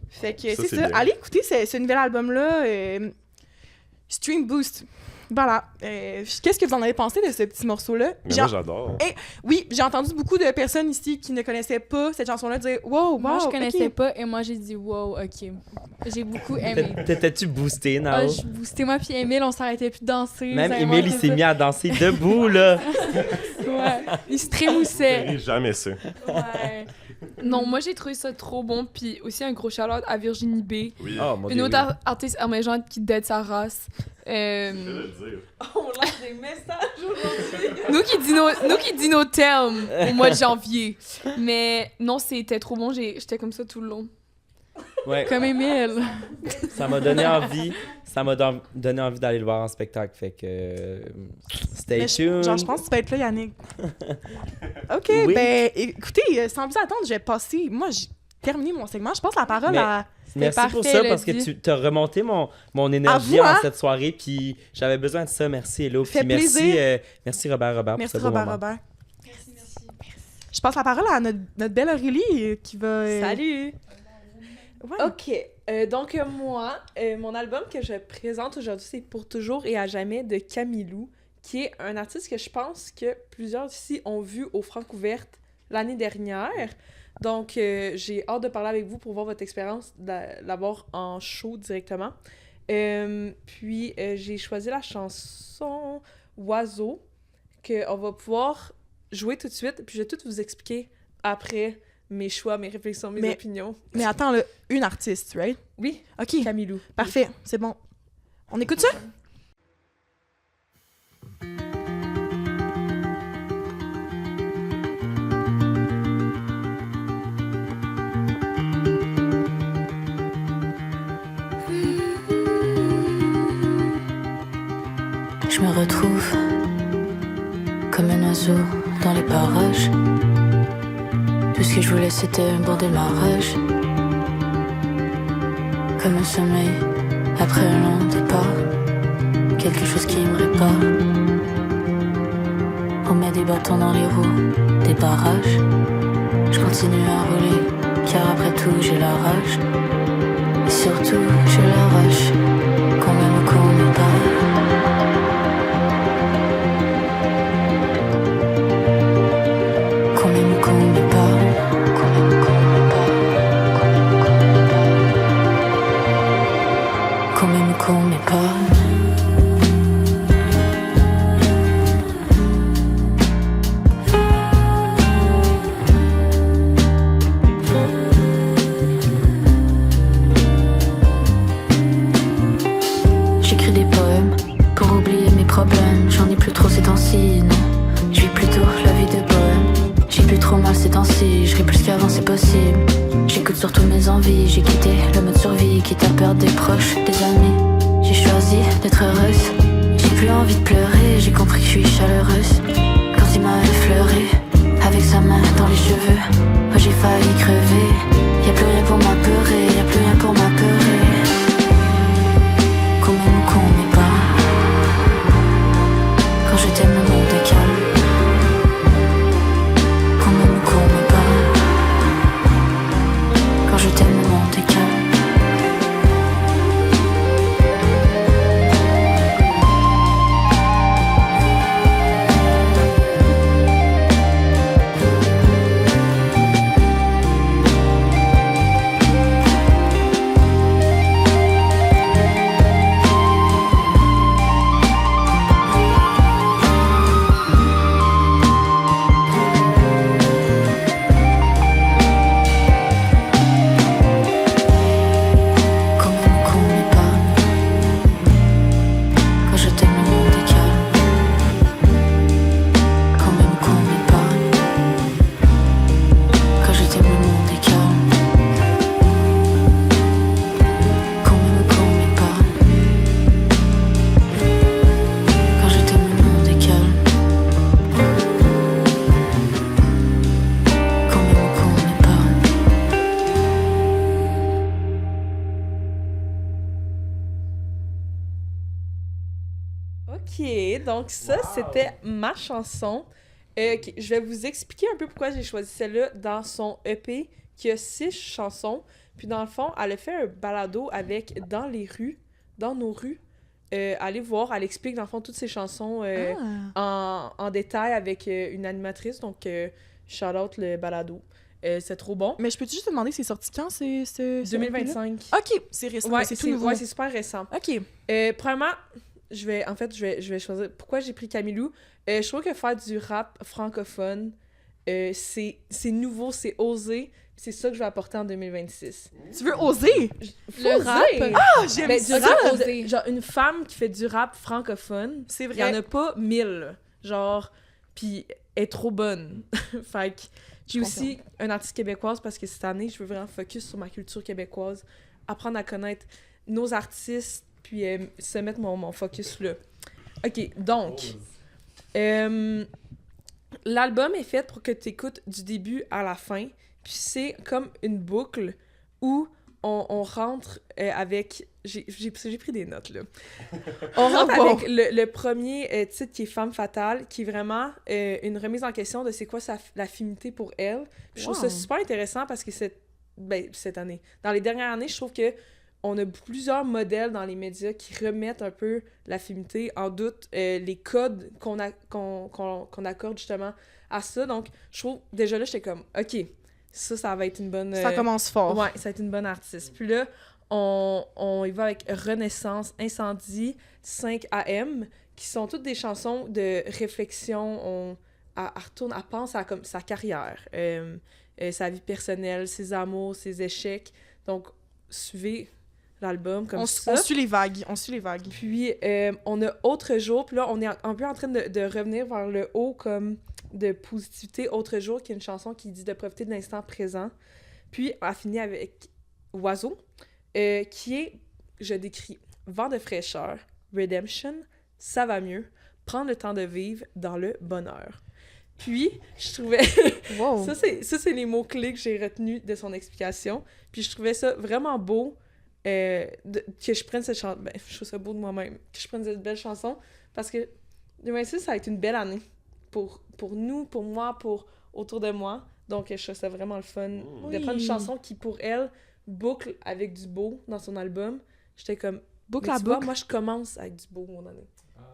Fait que Ça, c'est c'est ça. bien. Allez écouter ce nouvel album-là, Stream Boost. Voilà. Qu'est-ce que vous en avez pensé de ce petit morceau-là? Mais moi, j'adore. Oui, j'ai entendu beaucoup de personnes ici qui ne connaissaient pas cette chanson-là dire « Wow, Moi, je connaissais ok. pas et moi, j'ai dit wow, ok. J'ai beaucoup aimé. T'étais-tu boosté, Ah, Nao? je boostais moi puis Emile, on s'arrêtait plus de danser. Même vous allez Emile, voir, il c'est s'est ça. mis à danser debout, là. Ouais, il se Je trémoussait. ferai jamais ça. Ouais. Non, moi j'ai trouvé ça trop bon, puis aussi un gros shout-out à Virginie B. Oui. Oh, mon Une Dieu, autre oui. artiste émergente qui dead sa race. On lance des messages aujourd'hui. Nous qui dit nos termes au mois de janvier. Mais non, c'était trop bon, j'étais comme ça tout le long. Ouais, Comme Emile. ça m'a donné envie. Ça m'a donné envie d'aller le voir en spectacle. Fait que... stay Mais tuned. genre, je pense que tu vas être là, Yannick. OK, Oui. ben, écoutez, sans plus attendre, je vais passer... Moi, j'ai terminé mon segment. Je passe la parole Mais- à... Merci pour parfait, ça, le parce que dit. tu as remonté mon énergie vous, hein? en cette soirée, puis j'avais besoin de ça. Merci, Hello. Fait Puis merci, plaisir. merci Robert Merci, pour ce beau Robert. moment. Robert. Je passe la parole à notre belle Aurélie qui va... Salut! Ouais. Ok, donc moi, mon album que je présente aujourd'hui, c'est Pour toujours et à jamais de Camilou, qui est un artiste que je pense que plusieurs ici ont vu au Francouverte l'année dernière. Donc, j'ai hâte de parler avec vous pour voir votre expérience, l'avoir en show directement. Puis, j'ai choisi la chanson Oiseau, qu'on va pouvoir jouer tout de suite, puis je vais tout vous expliquer après mes choix, mes réflexions, mes opinions. Mais attends, là, une artiste, right? Oui, OK. Camilou. Parfait, c'est bon. On écoute ça? Je me retrouve comme un oiseau dans les parages. Tout ce que je voulais c'était un bon démarrage. Comme un sommeil après un long départ. Quelque chose qui me répare. On met des bâtons dans les roues des barrages. Je continue à rouler car après tout j'ai la rage. Et surtout je l'arrache quand même qu'on me parle. Qu'on m'aime ou qu'on me parle. Qu'on m'aime ou qu'on me parle. Qu'on m'aime ou qu'on me parle. J'écris des poèmes pour oublier mes problèmes. J'en ai plus trop ces temps-ci, non. Je vis plutôt la vie de bohème. J'ai plus trop mal ces temps-ci, je ris plus qu'avant, c'est possible. J'écoute surtout mes envies, j'ai quitté le mode survie, quitte à perdre des proches, des amis. J'ai choisi d'être heureuse, j'ai plus envie de pleurer, j'ai compris que je suis chaleureuse. Quand il m'a effleuré, avec sa main dans les cheveux, moi j'ai failli crever. Y'a plus rien pour m'apeurer, y'a plus rien pour m'apeurer. Qu'on m'aime ou qu'on m'aime pas. Quand je t'aime, le monde est calme. Qu'on m'aime ou qu'on m'aime pas. Quand je t'aime, le monde est calme. OK, donc ça, c'était ma chanson. Ok, je vais vous expliquer un peu pourquoi j'ai choisi celle-là dans son EP qui a 6 chansons. Puis dans le fond, elle a fait un balado avec Dans nos rues. Allez voir, elle explique dans le fond toutes ses chansons en détail avec une animatrice. Donc, shout out le balado. C'est trop bon. Mais je peux juste te demander, c'est sorti quand, ce 2025. OK, c'est récent. Ouais, c'est tout nouveau. Ouais, c'est super récent. OK. Premièrement, je vais choisir. Pourquoi j'ai pris Camilou? Je trouve que faire du rap francophone, c'est nouveau, c'est osé. C'est ça que je vais apporter en 2026. Tu veux oser? Le rap? Ah, j'aime du ça! rap osé. Genre, une femme qui fait du rap francophone, c'est vrai. Il y en a pas 1000. Genre, puis elle est trop bonne. Fait que j'ai aussi un artiste québécoise parce que cette année, je veux vraiment focus sur ma culture québécoise, apprendre à connaître nos artistes, puis se mettre mon focus là. OK, donc, l'album est fait pour que tu écoutes du début à la fin, puis c'est comme une boucle où on rentre avec... J'ai pris des notes, là. On rentre avec le premier titre qui est « Femme fatale », qui est vraiment une remise en question de c'est quoi la féminité pour elle. Puis je trouve ça super intéressant parce que cette année, dans les dernières années, je trouve que on a plusieurs modèles dans les médias qui remettent un peu la féminité en doute, les codes qu'on accorde justement à ça. Donc, je trouve, déjà là, j'étais comme, OK, ça va être une bonne... Ça commence fort. Ouais, ça va être une bonne artiste. Puis là, on y va avec Renaissance, Incendie, 5 AM, qui sont toutes des chansons de réflexion. Elle retourne, elle pense à comme, sa carrière, sa vie personnelle, ses amours, ses échecs. Donc, suivez l'album comme ça. On suit les vagues. Puis, on a Autre jour. Puis là, on est un peu en train de revenir vers le haut comme de positivité. Autre jour, qui est une chanson qui dit de profiter de l'instant présent. Puis, on a fini avec Oiseau, qui est, je décris, vent de fraîcheur, redemption, ça va mieux, prendre le temps de vivre dans le bonheur. Puis, je trouvais... Wow. Ça, c'est les mots-clés que j'ai retenus de son explication. Puis, je trouvais ça vraiment beau que je prenne cette chanson... Ben, je trouve ça beau de moi-même, que je prenne cette belle chanson, parce que 2026, ça va être une belle année pour nous, pour moi, pour autour de moi. Donc, je trouve ça vraiment le fun de prendre une chanson qui, pour elle, boucle avec du beau dans son album. J'étais comme... Boucle à boucle. Moi, je commence avec du beau, mon année.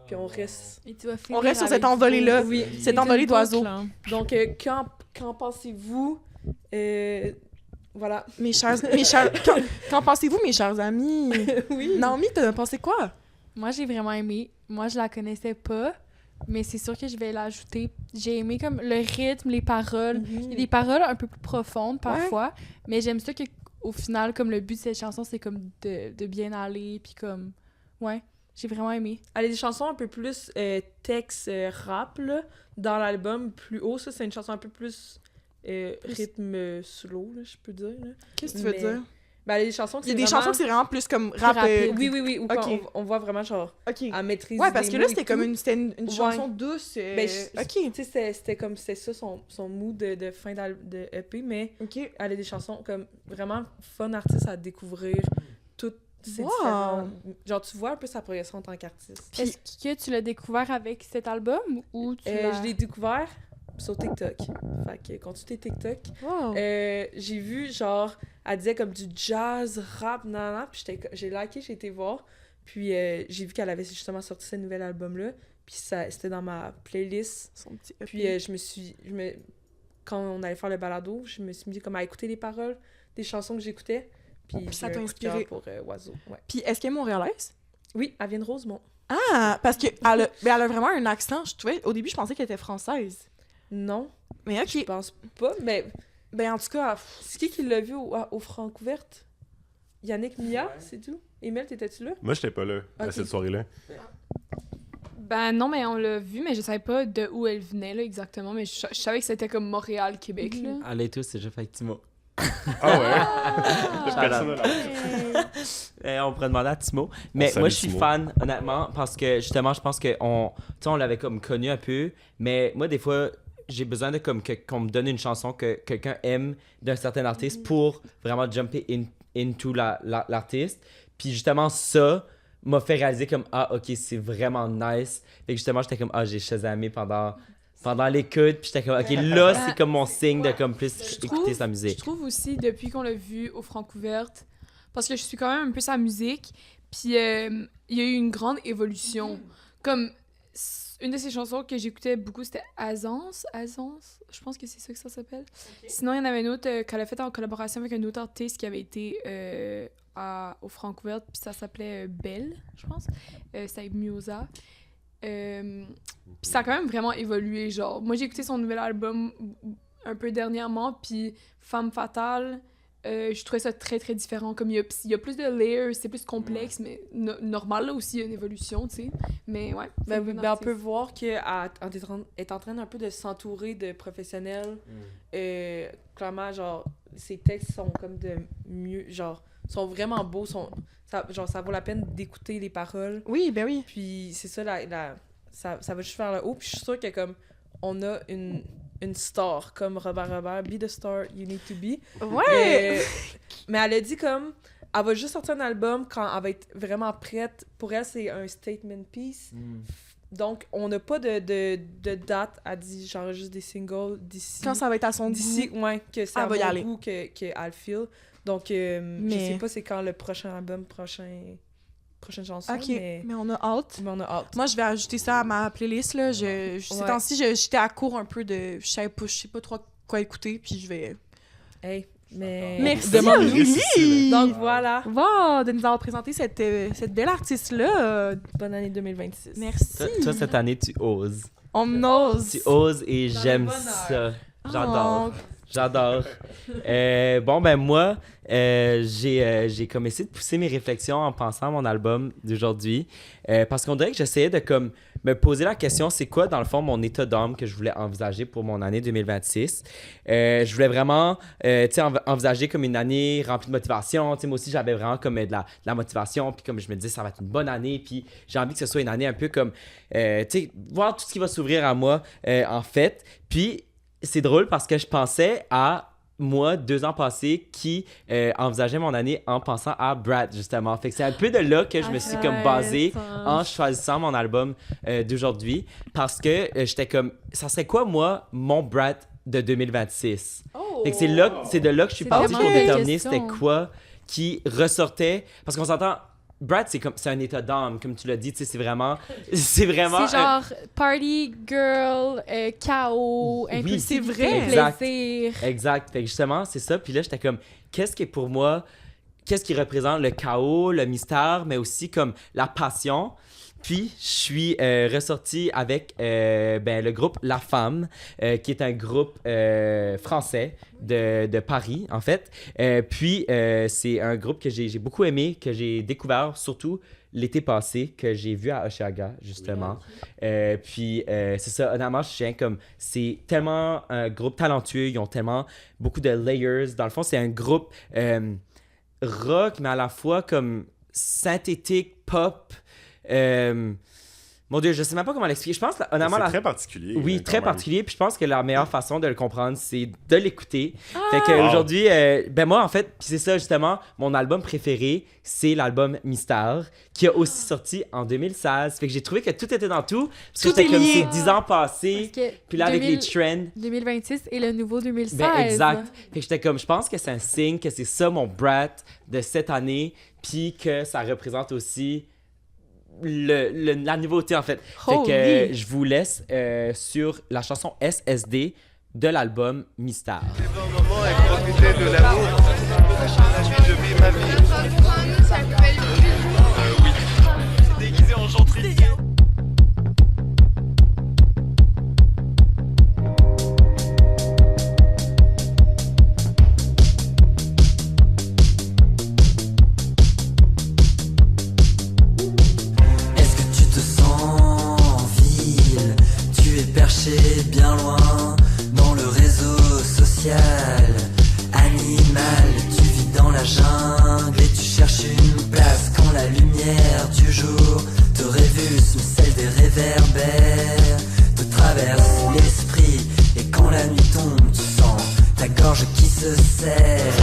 Puis on reste... Et tu vas on reste sur cette envolée-là. Oui. Cette envolée d'oiseaux. Donc, qu'en pensez-vous? Voilà. Mes chers... Qu'en pensez-vous, mes chers amis? Oui. Naomi, t'as pensé quoi? Moi, j'ai vraiment aimé. Moi, je la connaissais pas, mais c'est sûr que je vais l'ajouter. J'ai aimé comme le rythme, les paroles. Il y a des paroles un peu plus profondes parfois, mais j'aime ça qu'au final, comme le but de cette chanson, c'est comme de bien aller, puis comme... Ouais, j'ai vraiment aimé. Elle a des chansons un peu plus texte rap, là, dans l'album. Plus haut, ça, c'est une chanson un peu plus rythme slow, là, je peux dire. Qu'est-ce que tu veux dire? Ben, il y a des chansons qui il y a des chansons qui c'est vraiment plus comme rap. Oui, où okay. on voit vraiment genre à maîtriser. Ouais, parce que là, c'était comme une chanson douce. Ben, ok. Tu sais, c'était ça son mood de fin de EP, mais elle a des chansons comme vraiment fun artiste à découvrir toutes ces différents... Genre, tu vois un peu sa progression en tant qu'artiste. Est-ce que tu l'as découvert avec cet album ou je l'ai découvert sur TikTok. Fait que continue tes TikTok. J'ai vu, genre, elle disait comme du jazz, rap, nanana, puis j'ai liké, j'ai été voir. Puis j'ai vu qu'elle avait justement sorti ce nouvel album-là. Puis c'était dans ma playlist. Son petit EP. Puis quand on allait faire le balado, je me suis mis comme à écouter les paroles des chansons que j'écoutais. Puis ça t'a inspiré pour Oiseau. Ouais. Puis est-ce qu'elle est montréalaise? Oui, elle vient de Rosemont. Ah, parce qu'elle a vraiment un accent. Au début, je pensais qu'elle était française. Non. Mais ok. Je pense pas, mais... Ben, en tout cas... C'est qui l'a vu au Francouverte? Yannick Mia, c'est tout? Emile, t'étais-tu là? Moi, j'étais pas là, à cette soirée-là. Ben non, mais on l'a vu, mais je savais pas de où elle venait, là, exactement. Mais je savais que c'était comme Montréal, Québec, là. Allez tous, c'est juste avec Timo. Ah ouais? On pourrait demander à Timo. Mais moi, je suis fan, honnêtement, parce que justement, je pense on l'avait comme connu un peu. Mais moi, des fois, j'ai besoin de comme qu'on me donne une chanson que quelqu'un aime d'un certain artiste pour vraiment jumper into l'artiste. Puis justement, ça, m'a fait réaliser comme ah ok c'est vraiment nice. Fait que justement j'étais comme ah j'ai chasamé pendant l'écoute puis j'étais comme ok là c'est comme mon signe de comme plus écouter sa musique. Je trouve aussi depuis qu'on l'a vu au Francouverte, parce que je suis quand même un peu sa musique, puis il y a eu une grande évolution. Comme une de ses chansons que j'écoutais beaucoup, c'était Azance, je pense que c'est ça que ça s'appelle. Sinon, il y en avait une autre qu'elle a faite en collaboration avec un autre artiste qui avait été au Francouverte, puis ça s'appelait Belle, je pense. C'était avec Mioza. Puis ça a quand même vraiment évolué, genre. Moi, j'ai écouté son nouvel album un peu dernièrement, puis Femme Fatale, je trouvais ça très, très différent. Comme il y a plus de layers, c'est plus complexe, mais normal, là aussi, il y a une évolution, tu sais. Mais ouais. On peut voir qu'elle est en train un peu de s'entourer de professionnels. Clairement, genre, ses textes sont comme de mieux, genre, sont vraiment beaux, ça vaut la peine d'écouter les paroles. Oui, ben oui. Puis c'est ça, ça va juste faire le haut. Puis je suis sûre que comme on a une star comme Robert, be the star you need to be. Ouais! Mais elle a dit comme, elle va juste sortir un album quand elle va être vraiment prête. Pour elle, c'est un statement piece. Donc, on n'a pas de date. Elle dit, j'enregistre des singles d'ici. Quand ça va être à son d'ici, goût. ouais, que c'est à va y mon aller. goût qu'elle feel. Donc, je sais pas c'est quand le prochain album, prochaine chanson, OK, mais on a hâte. Moi, je vais ajouter ça à ma playlist, là. Ces temps-ci, j'étais à court un peu de... Je sais pas trop quoi écouter, puis je vais... Hey, mais... Merci, Demande-nous. Lily! Donc, voilà. Wow, de nous avoir présenté cette belle artiste-là. Bonne année 2026. Merci. Toi, cette année, tu oses. On ose. Tu oses et j'aime ça. J'adore. Bon, ben moi, j'ai comme essayé de pousser mes réflexions en pensant à mon album d'aujourd'hui. Parce qu'on dirait que j'essayais de comme me poser la question, c'est quoi dans le fond mon état d'âme que je voulais envisager pour mon année 2026. Je voulais vraiment envisager comme une année remplie de motivation. Moi aussi, j'avais vraiment comme de la motivation. Puis comme je me disais, ça va être une bonne année. Puis j'ai envie que ce soit une année un peu comme, voir tout ce qui va s'ouvrir à moi, en fait. Puis c'est drôle parce que je pensais à moi, 2 ans passés, qui envisageait mon année en pensant à Brad, justement. Fait que c'est un peu de là que je me suis comme basé en choisissant mon album d'aujourd'hui. Parce que j'étais comme, ça serait quoi, moi, mon Brad de 2026? Fait que c'est de là que je suis parti pour déterminer c'était quoi qui ressortait. Parce qu'on s'entend... Brad, c'est un état d'âme, comme tu l'as dit, c'est vraiment... C'est genre party girl, chaos, impulsivité, plaisir. Exact. Fait que justement, c'est ça. Puis là, j'étais comme, qu'est-ce qui représente le chaos, le mystère, mais aussi comme la passion? Puis, je suis ressorti avec le groupe La Femme, qui est un groupe français de Paris, en fait. Puis, c'est un groupe que j'ai beaucoup aimé, que j'ai découvert surtout l'été passé, que j'ai vu à Oshiaga, justement. Puis, c'est ça, honnêtement, je tiens comme... C'est tellement un groupe talentueux, ils ont tellement beaucoup de layers. Dans le fond, c'est un groupe rock, mais à la fois comme synthétique, pop... mon Dieu, je sais même pas comment l'expliquer. Je pense honnêtement c'est très particulier. Oui, très particulier. Puis je pense que la meilleure façon de le comprendre, c'est de l'écouter. Fait Wow. qu'aujourd'hui, moi, en fait, c'est ça justement, mon album préféré, c'est l'album Mystère, qui a aussi sorti en 2016. Fait que j'ai trouvé que tout était dans tout. Parce que c'était comme ces 10 ans passés. Puis là, avec les trends. 2026 et le nouveau 2016. Ben, exact. Fait que j'étais comme, je pense que c'est un signe que c'est ça mon Brat de cette année. Puis que ça représente aussi la nouveauté en fait. Fait que je vous laisse sur la chanson SSD de l'album Mystère. C'est bon moment et profiter de l'amour. Je vis ma vie. Oui. Déguisé en gentil. Bien loin dans le réseau social animal, tu vis dans la jungle et tu cherches une place quand la lumière du jour te révulse, celle des réverbères te traverse l'esprit et quand la nuit tombe tu sens ta gorge qui se serre.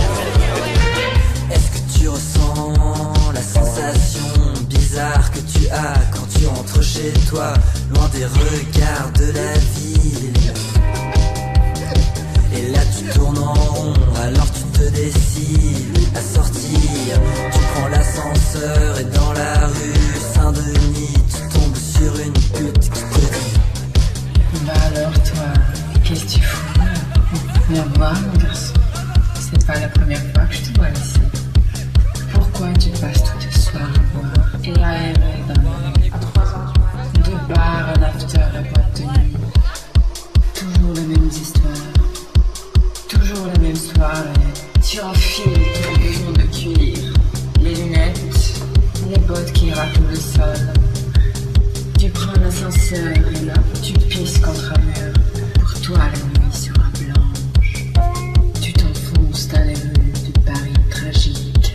Est-ce que tu ressens la sensation bizarre loin des regards de la ville. Et là tu tournes en rond, alors tu te décides à sortir. Tu prends l'ascenseur et dans la rue Saint-Denis, tu tombes sur une pute qui te dit: Bah alors toi, qu'est-ce que tu fous là? Viens voir mon garçon, c'est pas la première fois que je te vois ici. Pourquoi tu passes tout le soir à boire et à errer dans la nuit? De bar en after à boîte de nuit. Toujours les mêmes histoires, toujours la même soirée. Tu enfiles ton blouson de cuir, les lunettes, les bottes qui raclent le sol. Tu prends l'ascenseur et là, tu pisses contre un mur. Pour toi, la nuit sera blanche. Tu t'enfonces dans les rues de Paris tragique,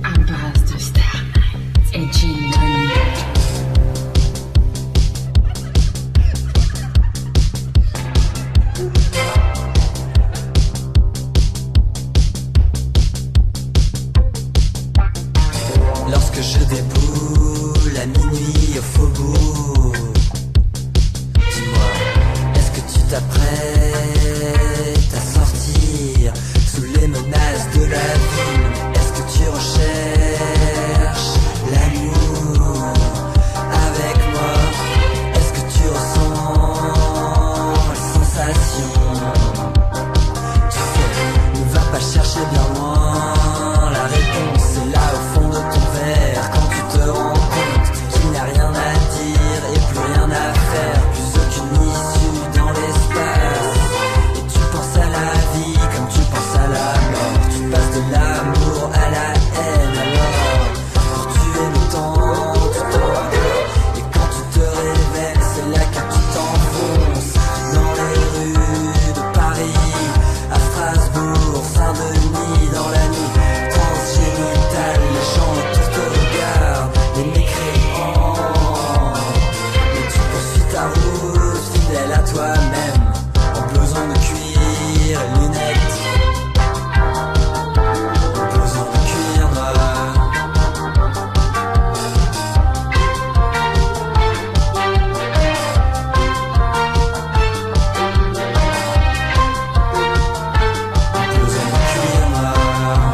à base de Star Night et Gin Tonic. Lorsque je déboule à minuit au faubourg, dis-moi, est-ce que tu t'apprêtes à sortir sous les menaces de la ville? Est-ce que tu recherches l'amour avec moi? Est-ce que tu ressens les sensations? Tu sais, ne va pas chercher bien loin, la réponse est là au fond de ton verre. Quand tu te rends compte qu'il n'y a rien à dire et plus rien à faire, plus aucune issue dans l'espace, et tu penses à la vie comme tu penses à la mort. Tu passes de l'amour à la haine, alors pour tuer le temps tu t'endors, et quand tu te réveilles c'est là que tu t'enfonces dans les rues de Paris, à Strasbourg, Saint-Denis, dans la nuit transgénitale. Les gens autour te regardent, les mécréants, mais tu poursuis ta route fidèle à toi-même, en blouson de cuir et lunettes, en blouson de cuir noir. Blouson de cuir noir.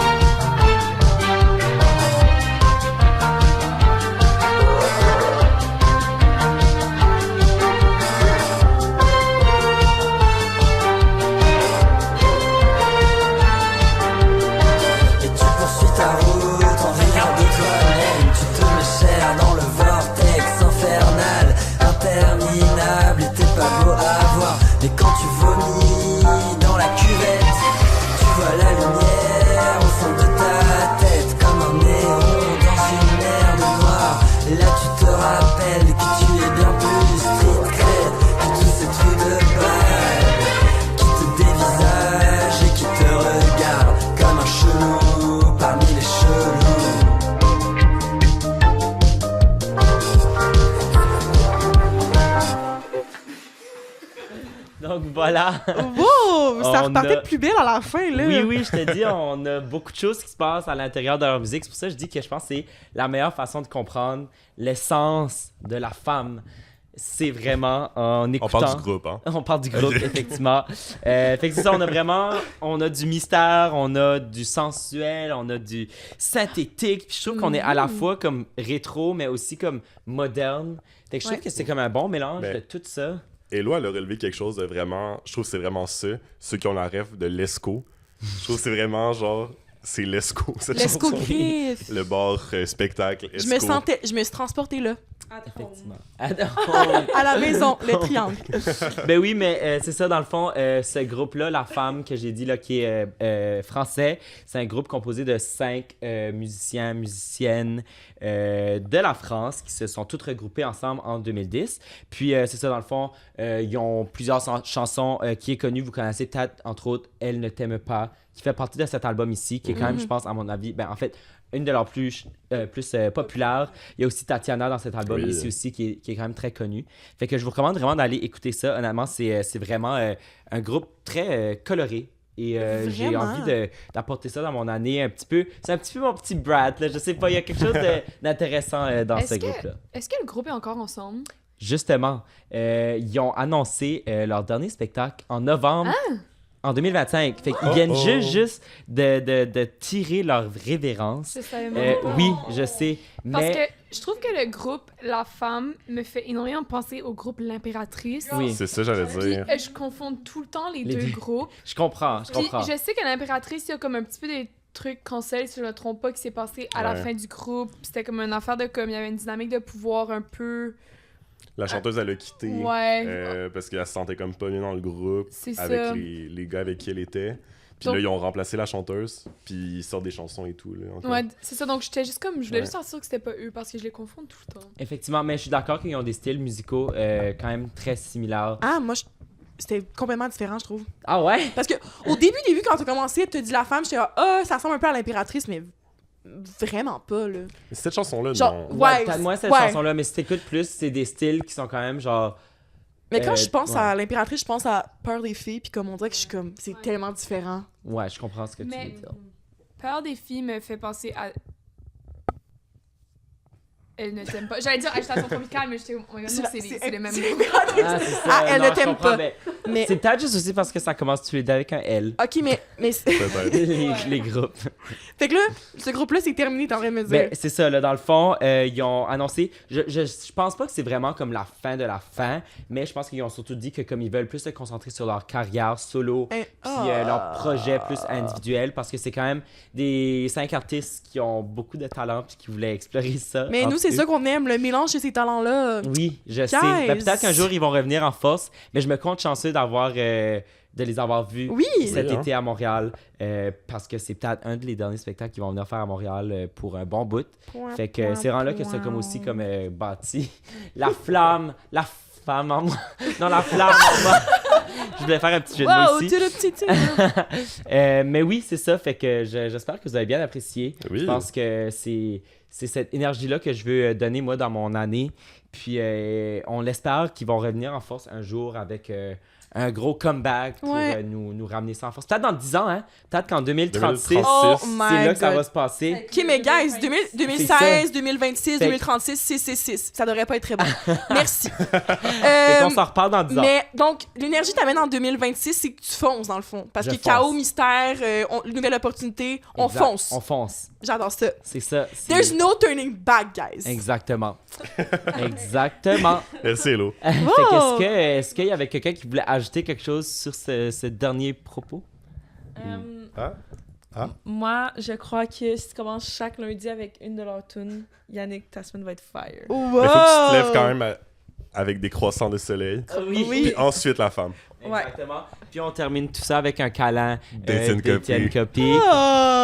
Et tu poursuis ta route en riant de toi-même. Tu te mets cher dans le vortex infernal, interminable, et t'es pas beau à voir. Mais quand tu vomis dans la cuvette, tu vois la lumière au fond de ta tête, comme un néon dans une mer de noir. Et là tu te rappelles que tu es bien plus street cred que tous ces trucs de balle qui te dévisagent et qui te regardent comme un chelou parmi les chelous. Donc voilà. Wow! Ça On repartait a- de plus belle à la fin, là. Oui, oui, je te dis, on a beaucoup de choses qui se passent à l'intérieur de leur musique. C'est pour ça que je dis que je pense que c'est la meilleure façon de comprendre l'essence de la femme. C'est vraiment en écoutant... On parle du groupe, hein? On parle du groupe, effectivement. Fait que c'est ça, on a du mystère, on a du sensuel, on a du synthétique. Puis je trouve qu'on est à la fois comme rétro, mais aussi comme moderne. Fait que je trouve que c'est comme un bon mélange Mais- de tout ça. Eloi, elle a relevé quelque chose de vraiment... Je trouve que c'est vraiment ça. Ceux qui ont la rêve de l'ESCO. Je trouve que c'est vraiment genre... C'est l'ESCO, cette L'Esco chanson. Griff. Le bar spectacle Je me ESCO. suis transportée là. Effectivement. À la maison, le triangle. Ben oui, mais c'est ça, dans le fond, ce groupe-là, la femme que j'ai dit, là, qui est français, c'est un groupe composé de 5 musiciens, musiciennes de la France qui se sont toutes regroupés ensemble en 2010. Puis c'est ça, dans le fond, ils ont plusieurs chansons qui est connue. Vous connaissez peut-être, entre autres, Elle ne t'aime pas, qui fait partie de cet album ici, qui est quand même, je pense, à mon avis, ben en fait, une de leurs plus populaires. Il y a aussi Tatiana dans cet album Oui. ici aussi, qui est quand même très connu. Fait que je vous recommande vraiment d'aller écouter ça. Honnêtement, c'est vraiment un groupe très coloré. Et j'ai Vraiment? envie d'apporter ça dans mon année un petit peu. C'est un petit peu mon petit brat, là. Je sais pas, il y a quelque chose d'intéressant dans ce groupe-là. Est-ce que le groupe est encore ensemble? justement, ils ont annoncé leur dernier spectacle en novembre. En 2025. Fait qu'ils viennent juste de tirer leur révérence. Je savais même pas. Oui, je sais. Parce Mais que je trouve que le groupe La Femme me fait énormément penser au groupe L'Impératrice. Oui. C'est ça, j'allais dire. Puis, je confonds tout le temps les deux groupes. je comprends. Puis, je sais que L'Impératrice, il y a comme un petit peu des trucs cancel, si je ne me trompe pas, qui s'est passé à la fin du groupe. Puis c'était comme une affaire de comme, il y avait une dynamique de pouvoir un peu... La chanteuse, elle a quitté parce qu'elle se sentait comme pas bien dans le groupe C'est avec ça. les gars avec qui elle était. Puis Donc- là, ils ont remplacé la chanteuse, puis ils sortent des chansons et tout. Là, encore. Ouais, c'est ça. Donc, j'étais juste comme... Je voulais Ouais. juste être sûre que c'était pas eux, parce que je les confonds tout le temps. Effectivement, mais je suis d'accord qu'ils ont des styles musicaux quand même très similaires. Ah, moi, c'était complètement différent, je trouve. Ah ouais? Parce que au début, quand t'as commencé, t'as dit La Femme, j'étais là, ça ressemble un peu à l'Impératrice, mais vraiment pas, là. Mais cette chanson-là, Genre, non. ouais, Peut-être moins cette ouais. chanson-là, mais si t'écoutes plus, c'est des styles qui sont quand même genre... Mais quand je pense ouais. à l'Impératrice, je pense à Peur des filles, puis comme on dirait que je suis comme, c'est tellement différent. Ouais, je comprends ce que tu Mais veux dire. Peur des filles me fait penser à... Elle ne t'aime pas. J'allais dire agitation tropicale, mais j'étais... Oh my God, non, c'est le même mot. Ah, c'est ça. Ah, elle Non, ne je t'aime comprends, pas. mais c'est peut-être juste aussi parce que ça commence tous les deux avec un L. Ok, mais les groupes. Fait que là, ce groupe-là, c'est terminé, t'es en train de me dire. Ben, c'est ça, là, dans le fond, ils ont annoncé... Je pense pas que c'est vraiment comme la fin de la fin, mais je pense qu'ils ont surtout dit que comme ils veulent plus se concentrer sur leur carrière solo, puis leur projet plus individuel, parce que c'est quand même des 5 artistes qui ont beaucoup de talent puis qui voulaient explorer ça. Mais nous, c'est ça qu'on aime, le mélange de ces talents-là. Oui, je sais. Ben, peut-être qu'un jour, ils vont revenir en force, mais je me compte chanceux de les avoir vus cet été à Montréal, parce que c'est peut-être un des derniers spectacles qu'ils vont venir faire à Montréal pour un bon bout. Fait que c'est vraiment là que c'est comme aussi comme bâti. La flamme en moi. Non, la flamme en moi. Je voulais faire un petit jeu de mots ici. Tout le petit mais oui, c'est ça. Fait que j'espère que vous avez bien apprécié. Oui. Je pense que c'est cette énergie-là que je veux donner, moi, dans mon année. Puis on l'espère qu'ils vont revenir en force un jour avec un gros comeback pour nous ramener ça en force. Peut-être dans 10 ans, hein? Peut-être qu'en 2036, Oh c'est my là que ça God. va se passer. Ok, mais guys, C'est 2016, ça. 2026, Fait- 2036, 666. Ça devrait pas être très bon. Merci. Fait qu'on s'en reparle dans 10 ans. Mais donc, l'énergie t'amène en 2026, c'est que tu fonces dans le fond. Parce Je que fonce. chaos, mystère, nouvelle opportunité, on Exact. fonce. On fonce. J'adore ça. C'est ça. There's no turning back, guys. Exactement. Exactement. Merci, Hello. Fait Wow. est-ce qu'il y avait quelqu'un qui voulait ajouter quelque chose sur ce dernier propos? Moi, je crois que si tu commences chaque lundi avec une de leurs tunes, Yannick, ta semaine va être fire. Mais faut que tu te lèves quand même avec des croissants de soleil. Oui. Puis ensuite, la femme. Exactement. Puis on termine tout ça avec un câlin d'Étienne d'Étienne Copy. Oh,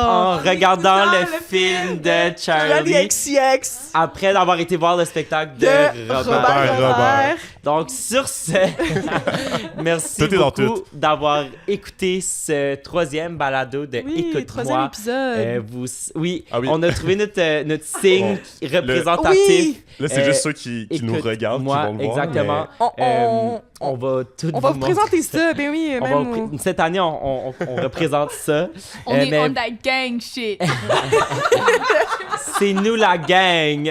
En regardant le film de Charlie. XCX. Après d'avoir été voir le spectacle de Robert. Donc sur ce, merci Tout est dans beaucoup tout. d'avoir écouté ce 3e balado de Oui, Écoute-moi. 3e épisode. Oui, Ah oui. on a trouvé notre signe Bon, représentatif. Oui. Là, c'est juste ceux qui nous regardent qui Moi, vont le voir. exactement. On On va tout va vous montrer. présenter ça, ben oui, On va même. vous cette année, on représente ça. On est mais on that gang shit. c'est nous la gang.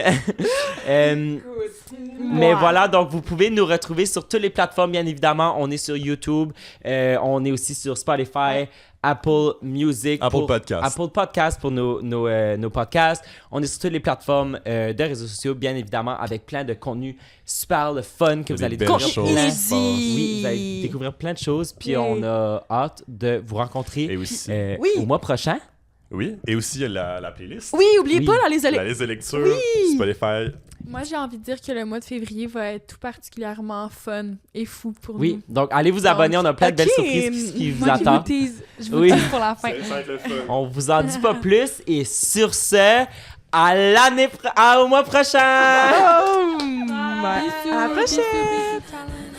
Mais voilà, donc vous pouvez nous retrouver sur toutes les plateformes, bien évidemment. On est sur YouTube, on est aussi sur Spotify, Apple Music, Apple Podcast. Apple Podcast pour nos podcasts. On est sur toutes les plateformes de réseaux sociaux, bien évidemment, avec plein de contenus super le fun que vous Des allez belles découvrir. choses plein- qui se passent. Oui, vous allez découvrir plein de choses, puis on a hâte de vous rencontrer Et aussi. au mois prochain. Oui, et aussi il y a la playlist. Oui, oubliez pas la liste de La liste de lecture, Oui. Spotify. Moi, j'ai envie de dire que le mois de février va être tout particulièrement fun et fou pour Oui, nous. donc allez vous abonner, on a plein de belles ok. surprises qui vous Moi, je vous attendent. tease, je vous Oui. tease pour la fin. Ça va être le fun. On vous en dit pas plus et sur ce, au mois prochain! Oh, à la prochaine. Bisous, bisous, bisous, ciao.